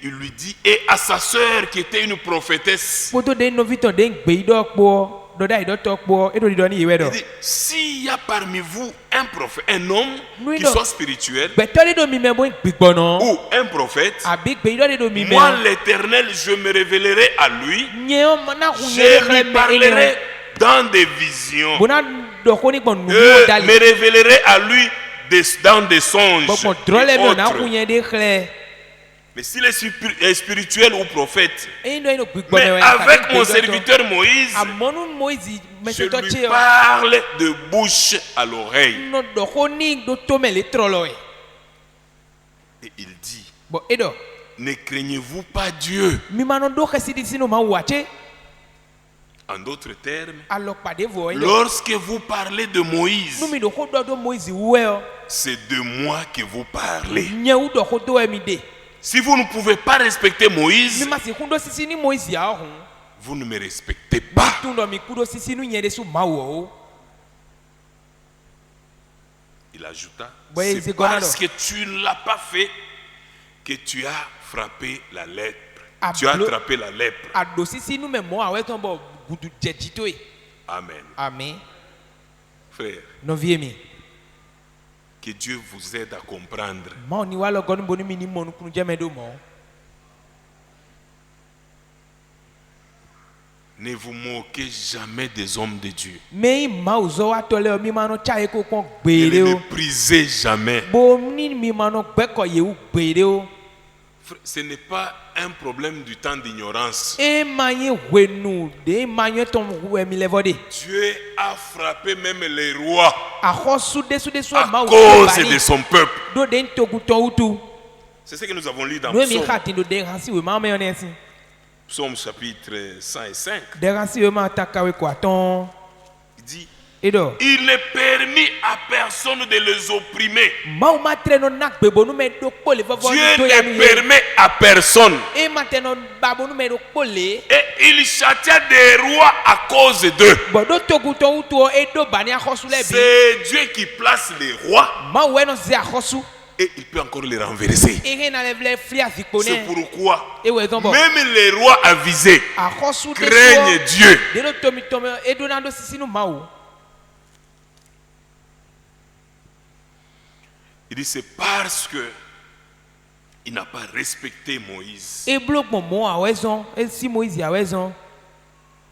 lui dit, et à sa sœur qui était une prophétesse, il dit, s'il y a parmi vous un prophète, un homme qui soit spirituel ou un prophète, moi l'Éternel, je me révélerai à lui, je lui parlerai dans des visions, je me révélerai à lui dans des songes et autres. Mais s'il est spirituel ou prophète, mais avec mon serviteur Moïse, je lui parle de bouche à l'oreille. Et il dit, ne craignez-vous pas Dieu? En d'autres termes, lorsque vous parlez de Moïse, c'est de moi que vous parlez. Si vous ne pouvez pas respecter Moïse, vous ne me respectez pas. Il ajouta, c'est parce que tu ne l'as pas fait que tu as frappé la lèpre. Tu as attrapé la lèpre. Amen. Amen. Frère, que Dieu vous aide à comprendre. Ne vous moquez jamais des hommes de Dieu. Ne les méprisez jamais. Ce n'est pas un problème du temps d'ignorance. Dieu a frappé même les rois à cause de son peuple. C'est ce que nous avons lu dans Psaume chapitre 105. Il dit, il n'est permis à personne de les opprimer. Dieu ne permet à personne. Et il châtia des rois à cause d'eux. C'est Dieu qui place les rois. Et il peut encore les renverser. C'est pourquoi même les rois avisés craignent Dieu. Il dit c'est parce que il n'a pas respecté Moïse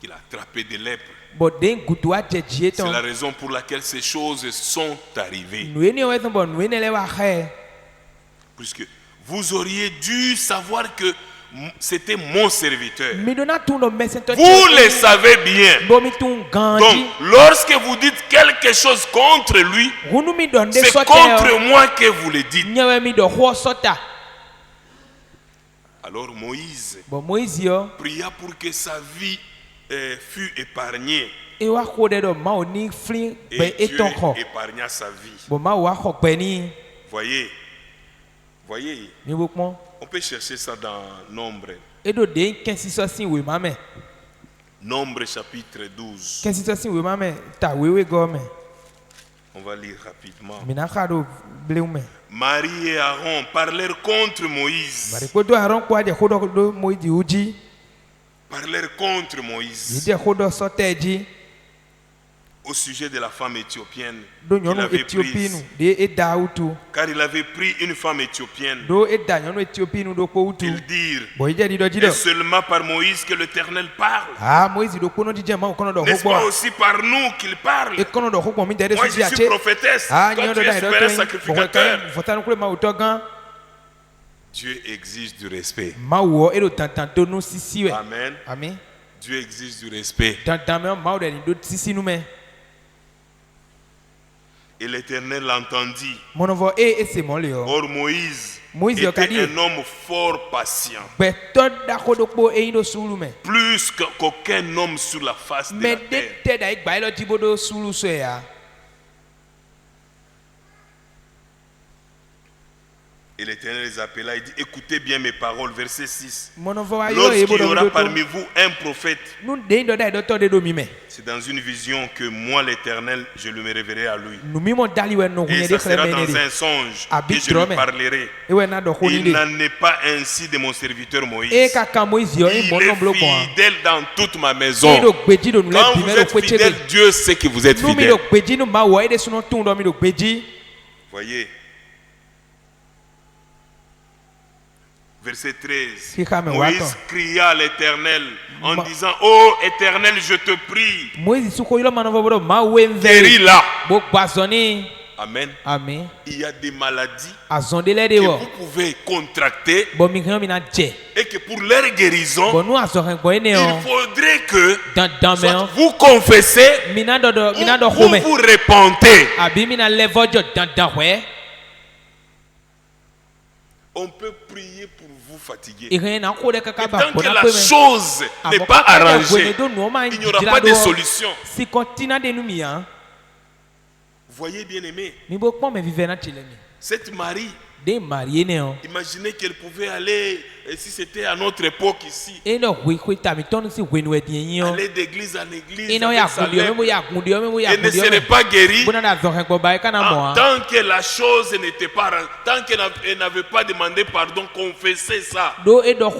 qu'il a attrapé des lèpres. C'est la raison pour laquelle ces choses sont arrivées. Puisque vous auriez dû savoir que c'était mon serviteur. Vous le savez bien. Donc, lorsque vous dites quelque chose contre lui, c'est contre moi que vous le dites. Alors Moïse pria pour que sa vie fût épargnée. Et Dieu épargna sa vie. Voyez, on peut chercher ça dans Nombre. Nombre chapitre 12. On va lire rapidement. Marie et Aaron parlèrent contre Moïse. Parlèrent contre Moïse au sujet de la femme éthiopienne qu'il avait prise. Car il avait pris une femme éthiopienne. Ils dirent, est seulement par Moïse que l'Éternel parle? N'est-ce pas aussi par nous qu'il parle? Moi je suis prophétesse, toi tu es souverain sacrificateur. Dieu exige du respect. Amen. Amen. Dieu exige du respect. Et l'Éternel l'entendit. Or Moïse était un homme fort patient, plus qu'aucun homme sur la face de la terre. Et l'Éternel les appela et dit, écoutez bien mes paroles, verset 6. Lorsqu'il y aura parmi vous un prophète, c'est dans une vision que moi l'Éternel, je me révélerai à lui. Et ça sera dans un songe et je lui parlerai. Il n'en est pas ainsi de mon serviteur Moïse. Il est fidèle dans toute ma maison. Quand vous êtes fidèle, Dieu sait que vous êtes fidèle. Voyez. Verset 13. Moïse cria à l'Éternel en disant, ô Éternel, je te prie, guéris-la. Amen. Amen. Il y a des maladies que vous pouvez contracter et que pour leur guérison, il faudrait que vous confessez ou vous repentez. On peut prier pour vous fatiguer. Mais tant que la chose n'est pas arrangée, il n'y aura pas de solution. Voyez bien aimé, cette Marie, imaginez qu'elle pouvait aller, si c'était à notre époque ici, aller d'église en église, elle ne serait pas guérie tant que la chose n'était pas, tant qu'elle n'avait pas demandé pardon, confessé ça. Regardez,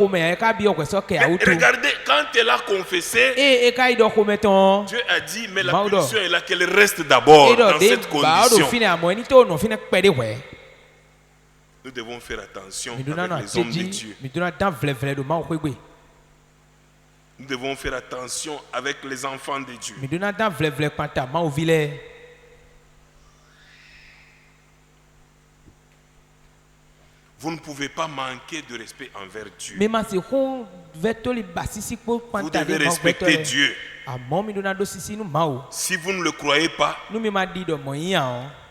quand elle a confessé, Dieu a dit, mais la punition est là, qu'elle reste d'abord dans cette condition. Nous devons faire attention avec les hommes de Dieu. Nous devons faire attention avec les enfants de Dieu. Vous ne pouvez pas manquer de respect envers Dieu. Vous devez respecter Dieu. Si vous ne le croyez pas,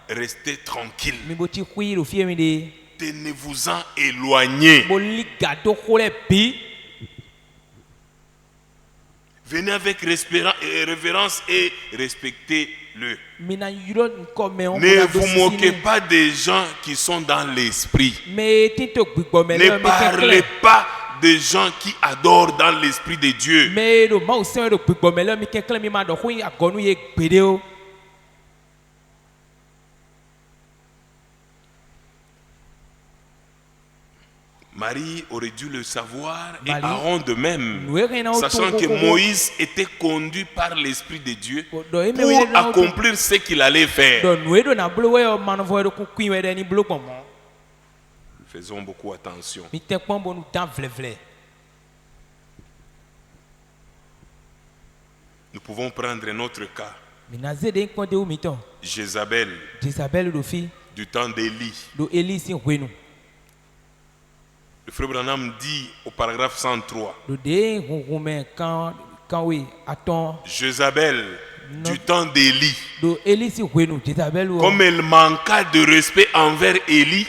restez tranquille. Tenez-vous-en éloignés. Venez avec révérence et respectez-le. Ne vous moquez pas des gens qui sont dans l'esprit. Ne parlez pas des gens qui adorent dans l'esprit de Dieu. Marie aurait dû le savoir et Aaron de même, sachant que Moïse était conduit par l'Esprit de Dieu pour accomplir ce qu'il allait faire. Faisons beaucoup attention. Nous pouvons prendre un autre cas. Jézabel, du temps d'Élie. Le frère Branham dit au paragraphe 103. Jézabel, du temps d'Élie, comme elle manqua de respect envers Élie,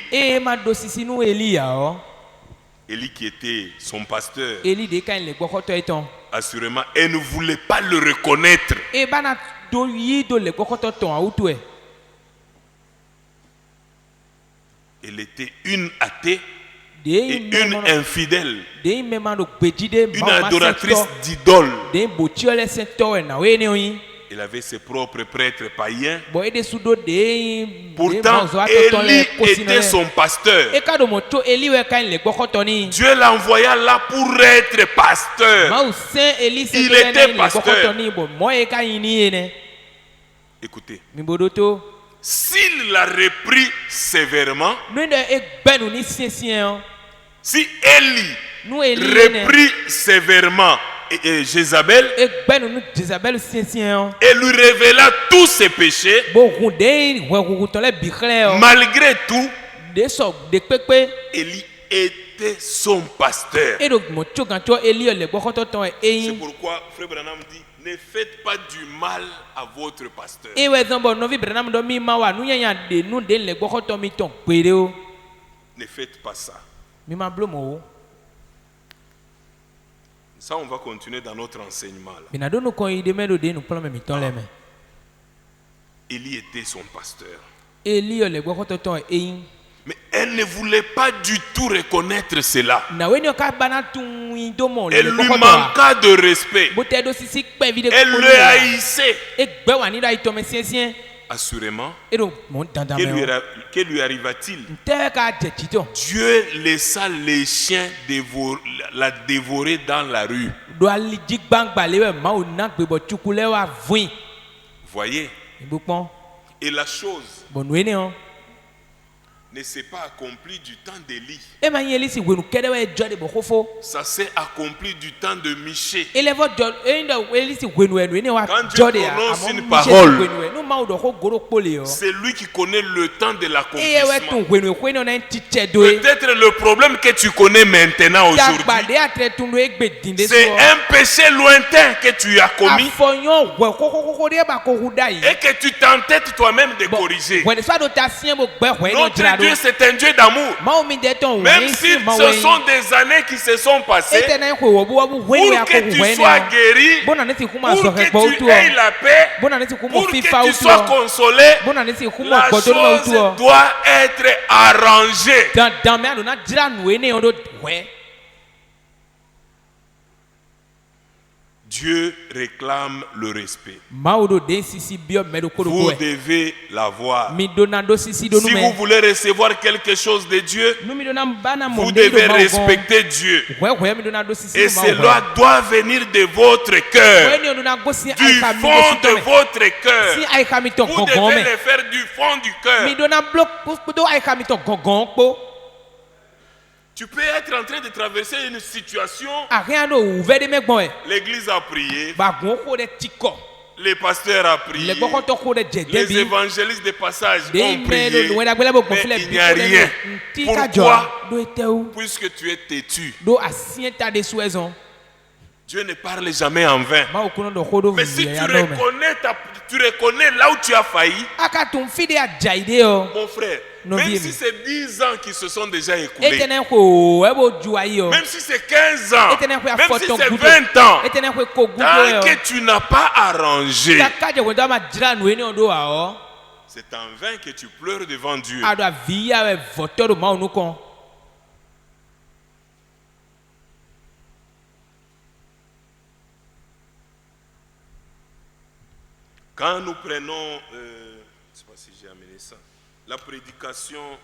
Élie qui était son pasteur, assurément, elle ne voulait pas le reconnaître. Elle était une athée et une infidèle, une adoratrice d'idoles. Elle avait ses propres prêtres païens. Pourtant, Élie était son pasteur. Dieu l'envoya là pour être pasteur. Il était pasteur. Écoutez, s'il l'a repris sévèrement, si Élie reprit sévèrement Jézabel et lui révéla tous ses péchés, malgré tout, Élie était son pasteur. C'est pourquoi Frère Branham dit: ne faites pas du mal à votre pasteur. Ne faites pas ça. Ça, on va continuer dans notre enseignement là. Élie était son pasteur. Mais elle ne voulait pas du tout reconnaître cela. Elle lui manqua de respect. Elle le haïssait. Assurément, que lui arriva-t-il? Dieu laissa les chiens la dévorer dans la rue. Voyez? Et la chose ne s'est pas accompli du temps d'Élie. Ça s'est accompli du temps de Michée. Quand Dieu prononce une parole, c'est lui qui connaît le temps de l'accomplissement. Peut-être le problème que tu connais maintenant aujourd'hui, c'est un péché lointain que tu as commis et que tu t'entêtes toi-même de corriger. Notre Dieu, c'est un Dieu d'amour. Même si ce sont des années qui se sont passées, pour que tu sois guéri, pour que tu aies la paix, pour que tu sois consolé, la chose doit être arrangée. Dieu réclame le respect. Vous devez l'avoir. Si vous voulez recevoir quelque chose de Dieu, vous devez respecter Dieu. Et cela doit venir de votre cœur, du fond de votre cœur. Vous devez le faire du fond du cœur. Tu peux être en train de traverser une situation. L'église a prié. Les pasteurs ont prié. Les évangélistes de passage ont prié. Mais il n'y a rien. Pourquoi? Puisque tu es têtu. Dieu ne parle jamais en vain. Mais si tu reconnais là où tu as failli, mon frère, même si c'est 10 ans qui se sont déjà écoulés, même si c'est 15 ans, même si c'est 20 ans, tant que tu n'as pas arrangé, c'est en vain que tu pleures devant Dieu. Quand nous prenons, je ne sais pas si j'ai amené ça, la prédication,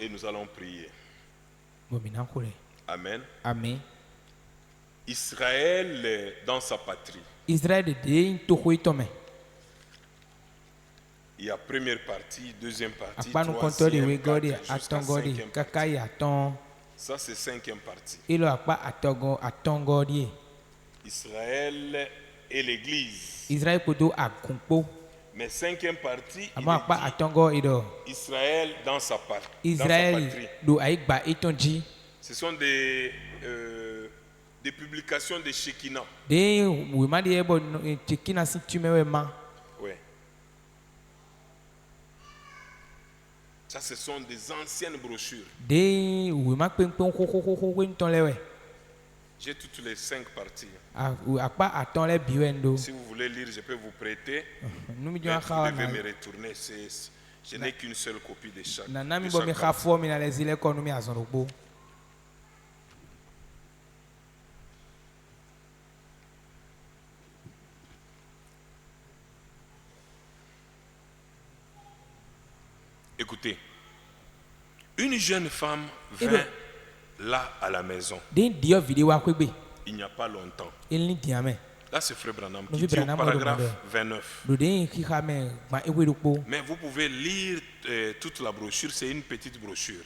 et nous allons prier. Amen. Amen. Israël dans sa patrie. Il y a première partie, deuxième partie, troisième, jusqu'à cinquième partie. Ça c'est cinquième partie. Israël et l'Église. Mais cinquième partie, Ama pa il atongo ido. dit Israël dans sa patrie. Israël do aigba itonji. Ce sont des publications de Shekinah. De wima de ebo Shekinah si tumewe ma. Oui. Ça, ce sont des anciennes brochures. De wima pengpeng ko ntonlewe. J'ai toutes les 5 parties. Akpa atonle biwendo. Si vous voulez lire, je peux vous prêter. Nous Mais vous devez me retourner. Je n'ai qu'une seule copie de chaque. Nana bo mi khafo mi na les ile ko nu mi azonogbo. Écoutez, une jeune femme vint là à la maison. Il n'y a pas longtemps. Là, c'est Frère Branham qui dit au paragraphe 29. Mais vous pouvez lire toute la brochure, c'est une petite brochure.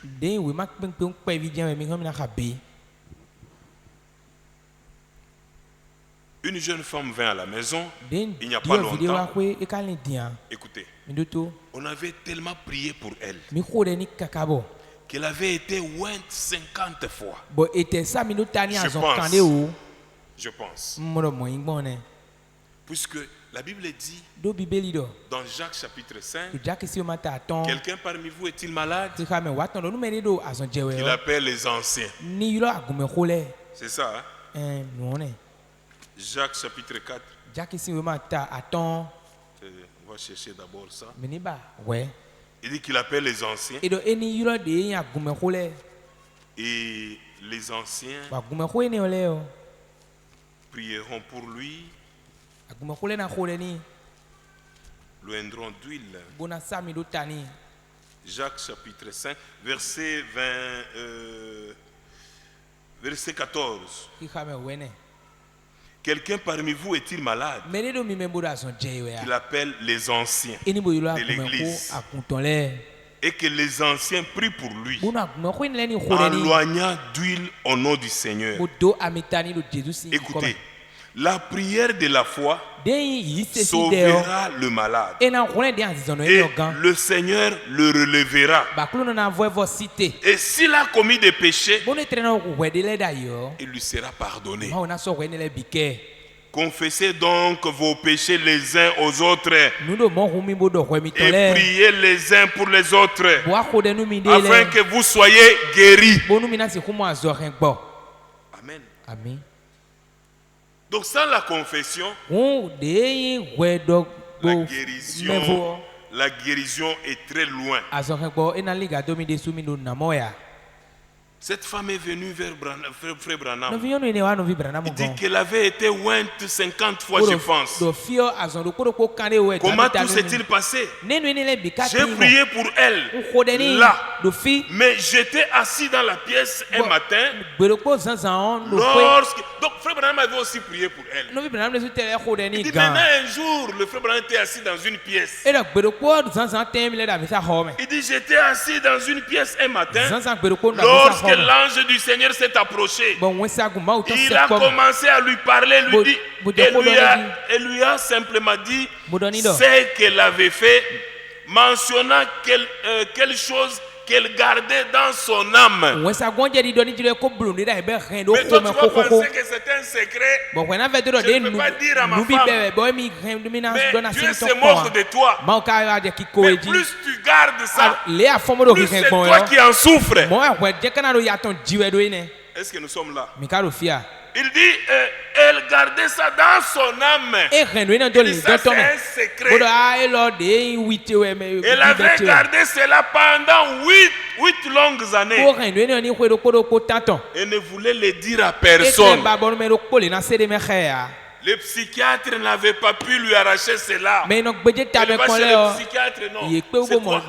Une jeune femme vint à la maison, il n'y a pas longtemps. Écoutez, on avait tellement prié pour elle qu'elle avait été ointe 50 fois. Je pense. Puisque la Bible dit dans Jacques chapitre 5, quelqu'un parmi vous est-il malade? Il appelle les anciens. C'est ça, hein? Jacques chapitre 4. On va chercher d'abord ça. Il dit qu'il appelle les anciens. Et les anciens prieront pour lui, l'oindront d'huile. Jacques chapitre 5, verset 14. Quelqu'un parmi vous est-il malade? Il appelle les anciens de l'église. Et que les anciens prient pour lui en loignant d'huile au nom du Seigneur. Écoutez, la prière de la foi sauvera le malade. Et le Seigneur le relèvera. Et s'il a commis des péchés, il lui sera pardonné. Confessez donc vos péchés les uns aux autres et priez les uns pour les autres afin que vous soyez guéris. Amen. Donc sans la confession, la guérison est très loin. Cette femme est venue vers Frère Branham. Il dit qu'elle avait été ointe 50 fois, je pense. Comment tout s'est-il passé? J'ai prié pour elle là. Mais j'étais assis dans la pièce un matin. Donc Frère Branham avait aussi prié pour elle. Il dit maintenant un jour, le Frère Branham était assis dans une pièce. Il dit j'étais assis dans une pièce un matin. Lorsque l'ange du Seigneur s'est approché, il a commencé à lui parler, et lui a simplement dit ce qu'elle avait fait, mentionnant quelque chose qu'elle gardait dans son âme. Mais toi, tu vas penser que c'est un secret. Je ne peux pas dire à ma femme. Mais Dieu se moque de toi. Mais plus tu gardes ça, plus c'est toi qui en souffres. Est-ce que nous sommes là? Il dit, elle gardait ça dans son âme. Il dit, ça c'est un secret. Elle avait gardé cela pendant 8 longues années. Et ne voulait le dire à personne. Le psychiatre n'avait pas pu lui arracher cela. Il va chez le psychiatre, non. C'est quoi?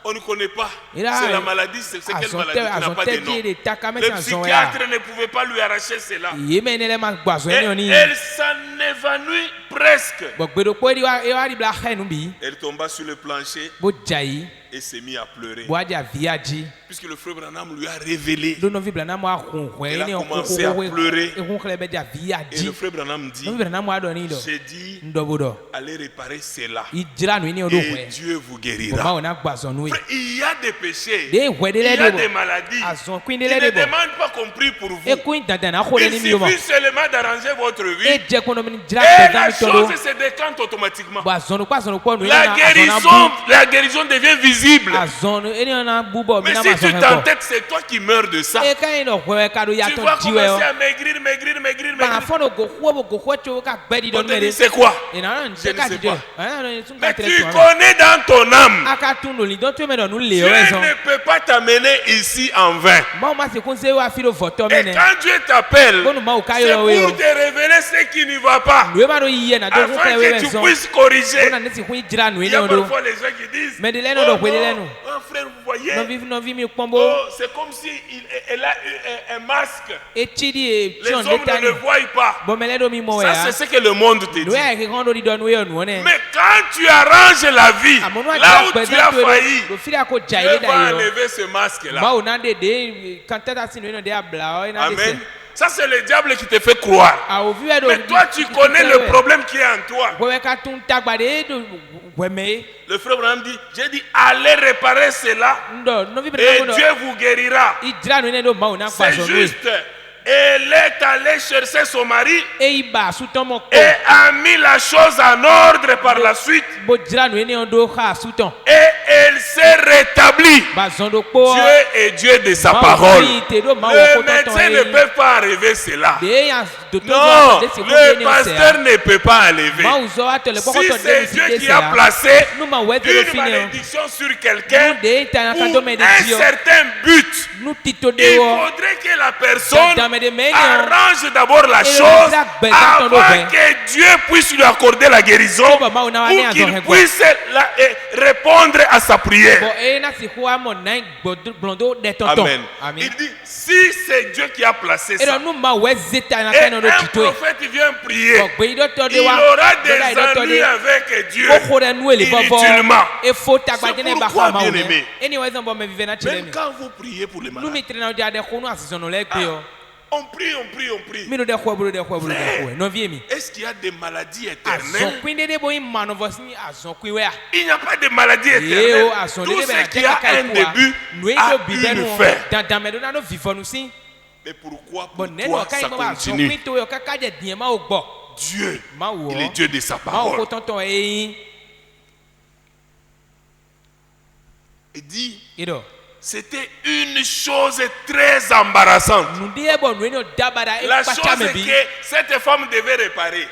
On ne connaît pas. C'est la maladie, c'est quelle maladie qui n'a pas de nom. Le psychiatre ne pouvait pas lui arracher cela. Et elle s'en évanouit presque. Elle tomba sur le plancher et s'est mise à pleurer. puisque le frère Branham lui a révélé. Il a commencé à pleurer. Et le frère Branham dit, j'ai dit, allez réparer cela. Et Dieu vous guérira. Il y a des péchés, il y a des maladies qui ne demandent pas qu'on prie pour vous. Il suffit seulement d'arranger votre vie. Et la chose se décante automatiquement. La guérison devient visible. Mais si tu t'entêtes, c'est toi qui meurs de ça. Tu vas commencer à maigrir. On te dit c'est quoi? Je ne sais pas. Mais tu connais dans ton âme, Dieu ne peut pas t'amener ici en vain. Et quand Dieu t'appelle, c'est pour te révéler ce qui ne va pas, afin que tu puisses corriger. Il y a parfois les gens qui disent, oh frère, vous voyez, c'est comme si elle a un masque. Les hommes ne le voient pas. Ça, c'est ce que le monde te dit. Mais quand tu arranges la vie, là où tu as failli, Dieu va enlever ce masque-là. Amen. Ça, c'est le diable qui te fait croire. Mais toi, tu connais le problème qui est en toi. Le frère Branham dit, j'ai dit, allez réparer cela et Dieu vous guérira. C'est juste. Elle est allée chercher son mari et a mis la chose en ordre par la suite. Et elle s'est rétablie. Dieu est Dieu de sa parole. Le médecin ne peut pas enlever cela. Non, le pasteur ne peut pas enlever. Si c'est Dieu qui a placé une malédiction sur quelqu'un pour un certain but, il faudrait que la personne arrange d'abord la chose avant que Dieu puisse lui accorder la guérison ou qu'il puisse répondre à sa prière. Amen. Il dit, si c'est Dieu qui a placé ça, et un prophète vient prier, il aura des ennuis avec Dieu inutilement. C'est pourquoi, bien aimé, même quand vous priez pour les malades, on prie. Est-ce qu'il y a des maladies éternelles? Il n'y a pas de maladie éternelle. Tout ce qui a un début a une fin. Mais pourquoi pour toi ça continue? Dieu, il est Dieu de sa parole. Il dit, c'était une chose très embarrassante. La chose est que cette femme devait réparer.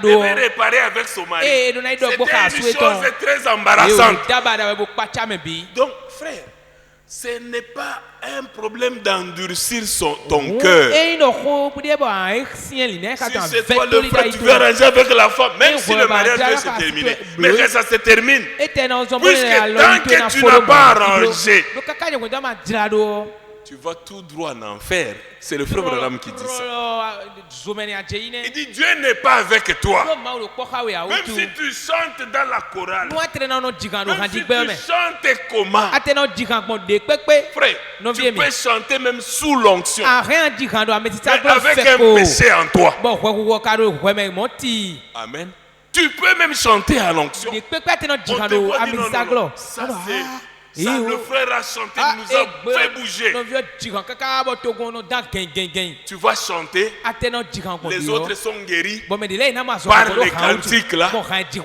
Devait réparer avec son mari. C'était une chose très embarrassante. Donc, frère, ce n'est pas un problème d'endurcir ton cœur. Si c'est toi le frère, tu veux arranger avec la femme, même si le mariage va se terminer. Mais que ça se termine. Puisque tant que tu n'as pas arrangé, tu vas tout droit en enfer. C'est le frère Branham qui dit ça. Il dit, Dieu n'est pas avec toi. Même si tu chantes dans la chorale, même si tu chantes comment, frère, tu peux chanter même sous l'onction, mais avec un péché en toi. Amen. Tu peux même chanter à l'onction. On te voit dire non, ça c'est... Ça, le frère a chanté, nous a fait bouger. Tu vas chanter, les autres sont guéris par les cantiques là,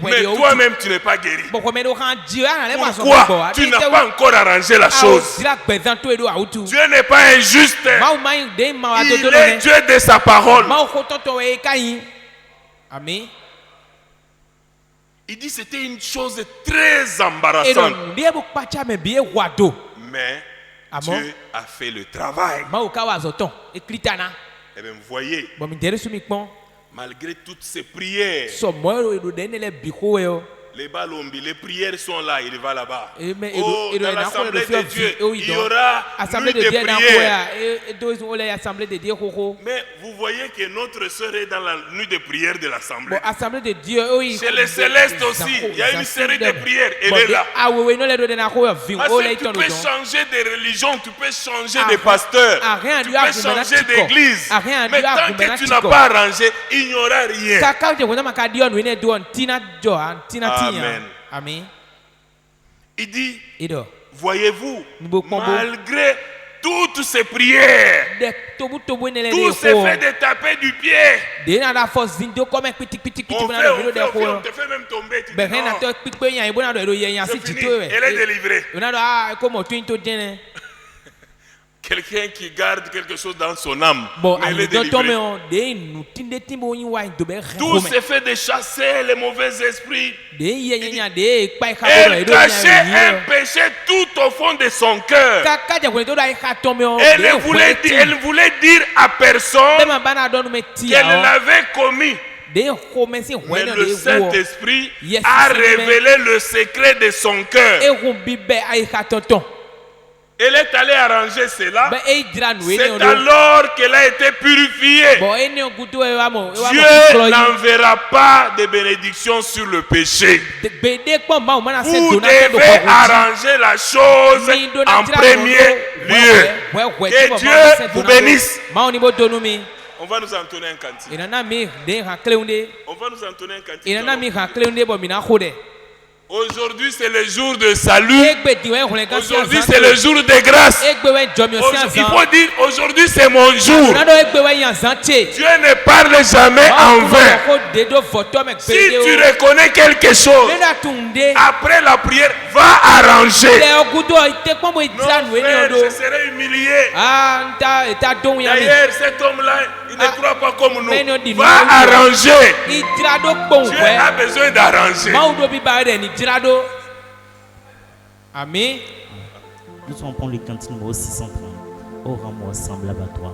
mais toi-même tu n'es pas guéri. Pourquoi? Tu n'as pas encore arrangé la chose. Dieu n'est pas injuste. Il est Dieu de sa parole. Amen. Il dit que c'était une chose très embarrassante. Mais Dieu a fait le travail. Et bien vous voyez, malgré toutes ces prières, Les balombi, les prières sont là, il va là-bas. Oh, dans l'assemblée de Dieu, il y aura nuit de prière. Mais vous voyez que notre sœur est dans la nuit de prière de l'assemblée. Chez les célestes aussi, il y a une série de prières. Elle est là. Parce que tu peux changer de religion, tu peux changer de pasteur, tu peux changer d'église. Mais tant que tu n'as pas arrangé, il n'y aura rien. Amen. Il dit, voyez-vous, malgré toutes ces prières, tout se fait de taper du pied. On te fait même tomber. Tu dis, non, c'est fini, elle est délivrée. Quelqu'un qui garde quelque chose dans son âme, mais elle est délivrée. Tout se fait de chasser les mauvais esprits. Elle cachait un péché tout au fond de son cœur. Elle voulait dire à personne qu'elle l'avait commis. Mais le Saint-Esprit a révélé le secret de son cœur. Elle est allée arranger cela. C'est alors qu'elle a été purifiée. Dieu n'enverra pas de bénédiction sur le péché. Vous devez arranger la chose en premier lieu. Que Dieu vous bénisse. On va nous entonner un cantique. On va nous entonner un cantique. Aujourd'hui c'est le jour de salut. Aujourd'hui c'est le jour de grâce. Il faut dire aujourd'hui c'est mon jour. Dieu ne parle jamais en vain. Si tu reconnais quelque chose, après la prière, va arranger. Non frère, je serai humilié. D'ailleurs cet homme-là, il ne croit pas comme nous. Va arranger. Dieu a besoin d'arranger. Amen. Nous allons prendre le cantique numéro 630. Oh, rends-moi semblable à toi.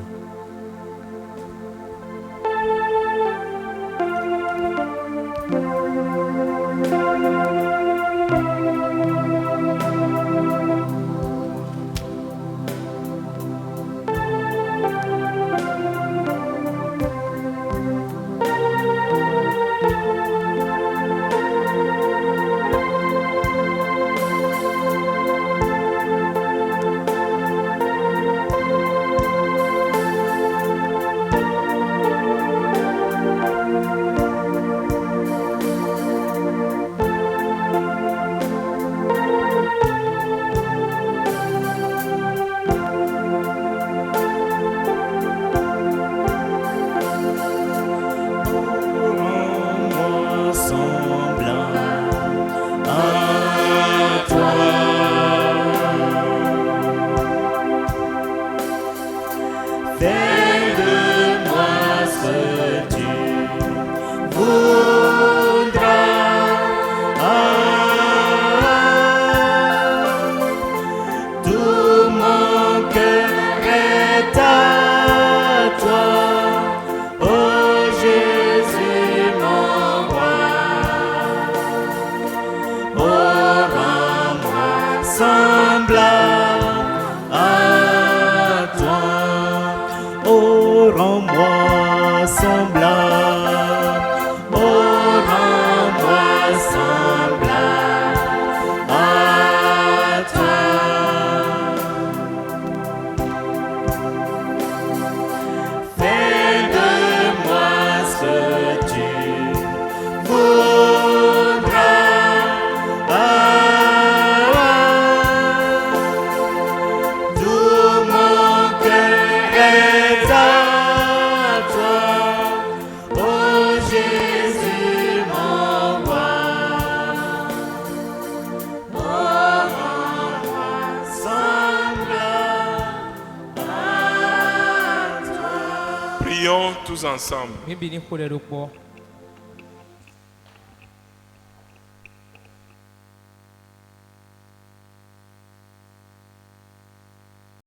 Tous ensemble.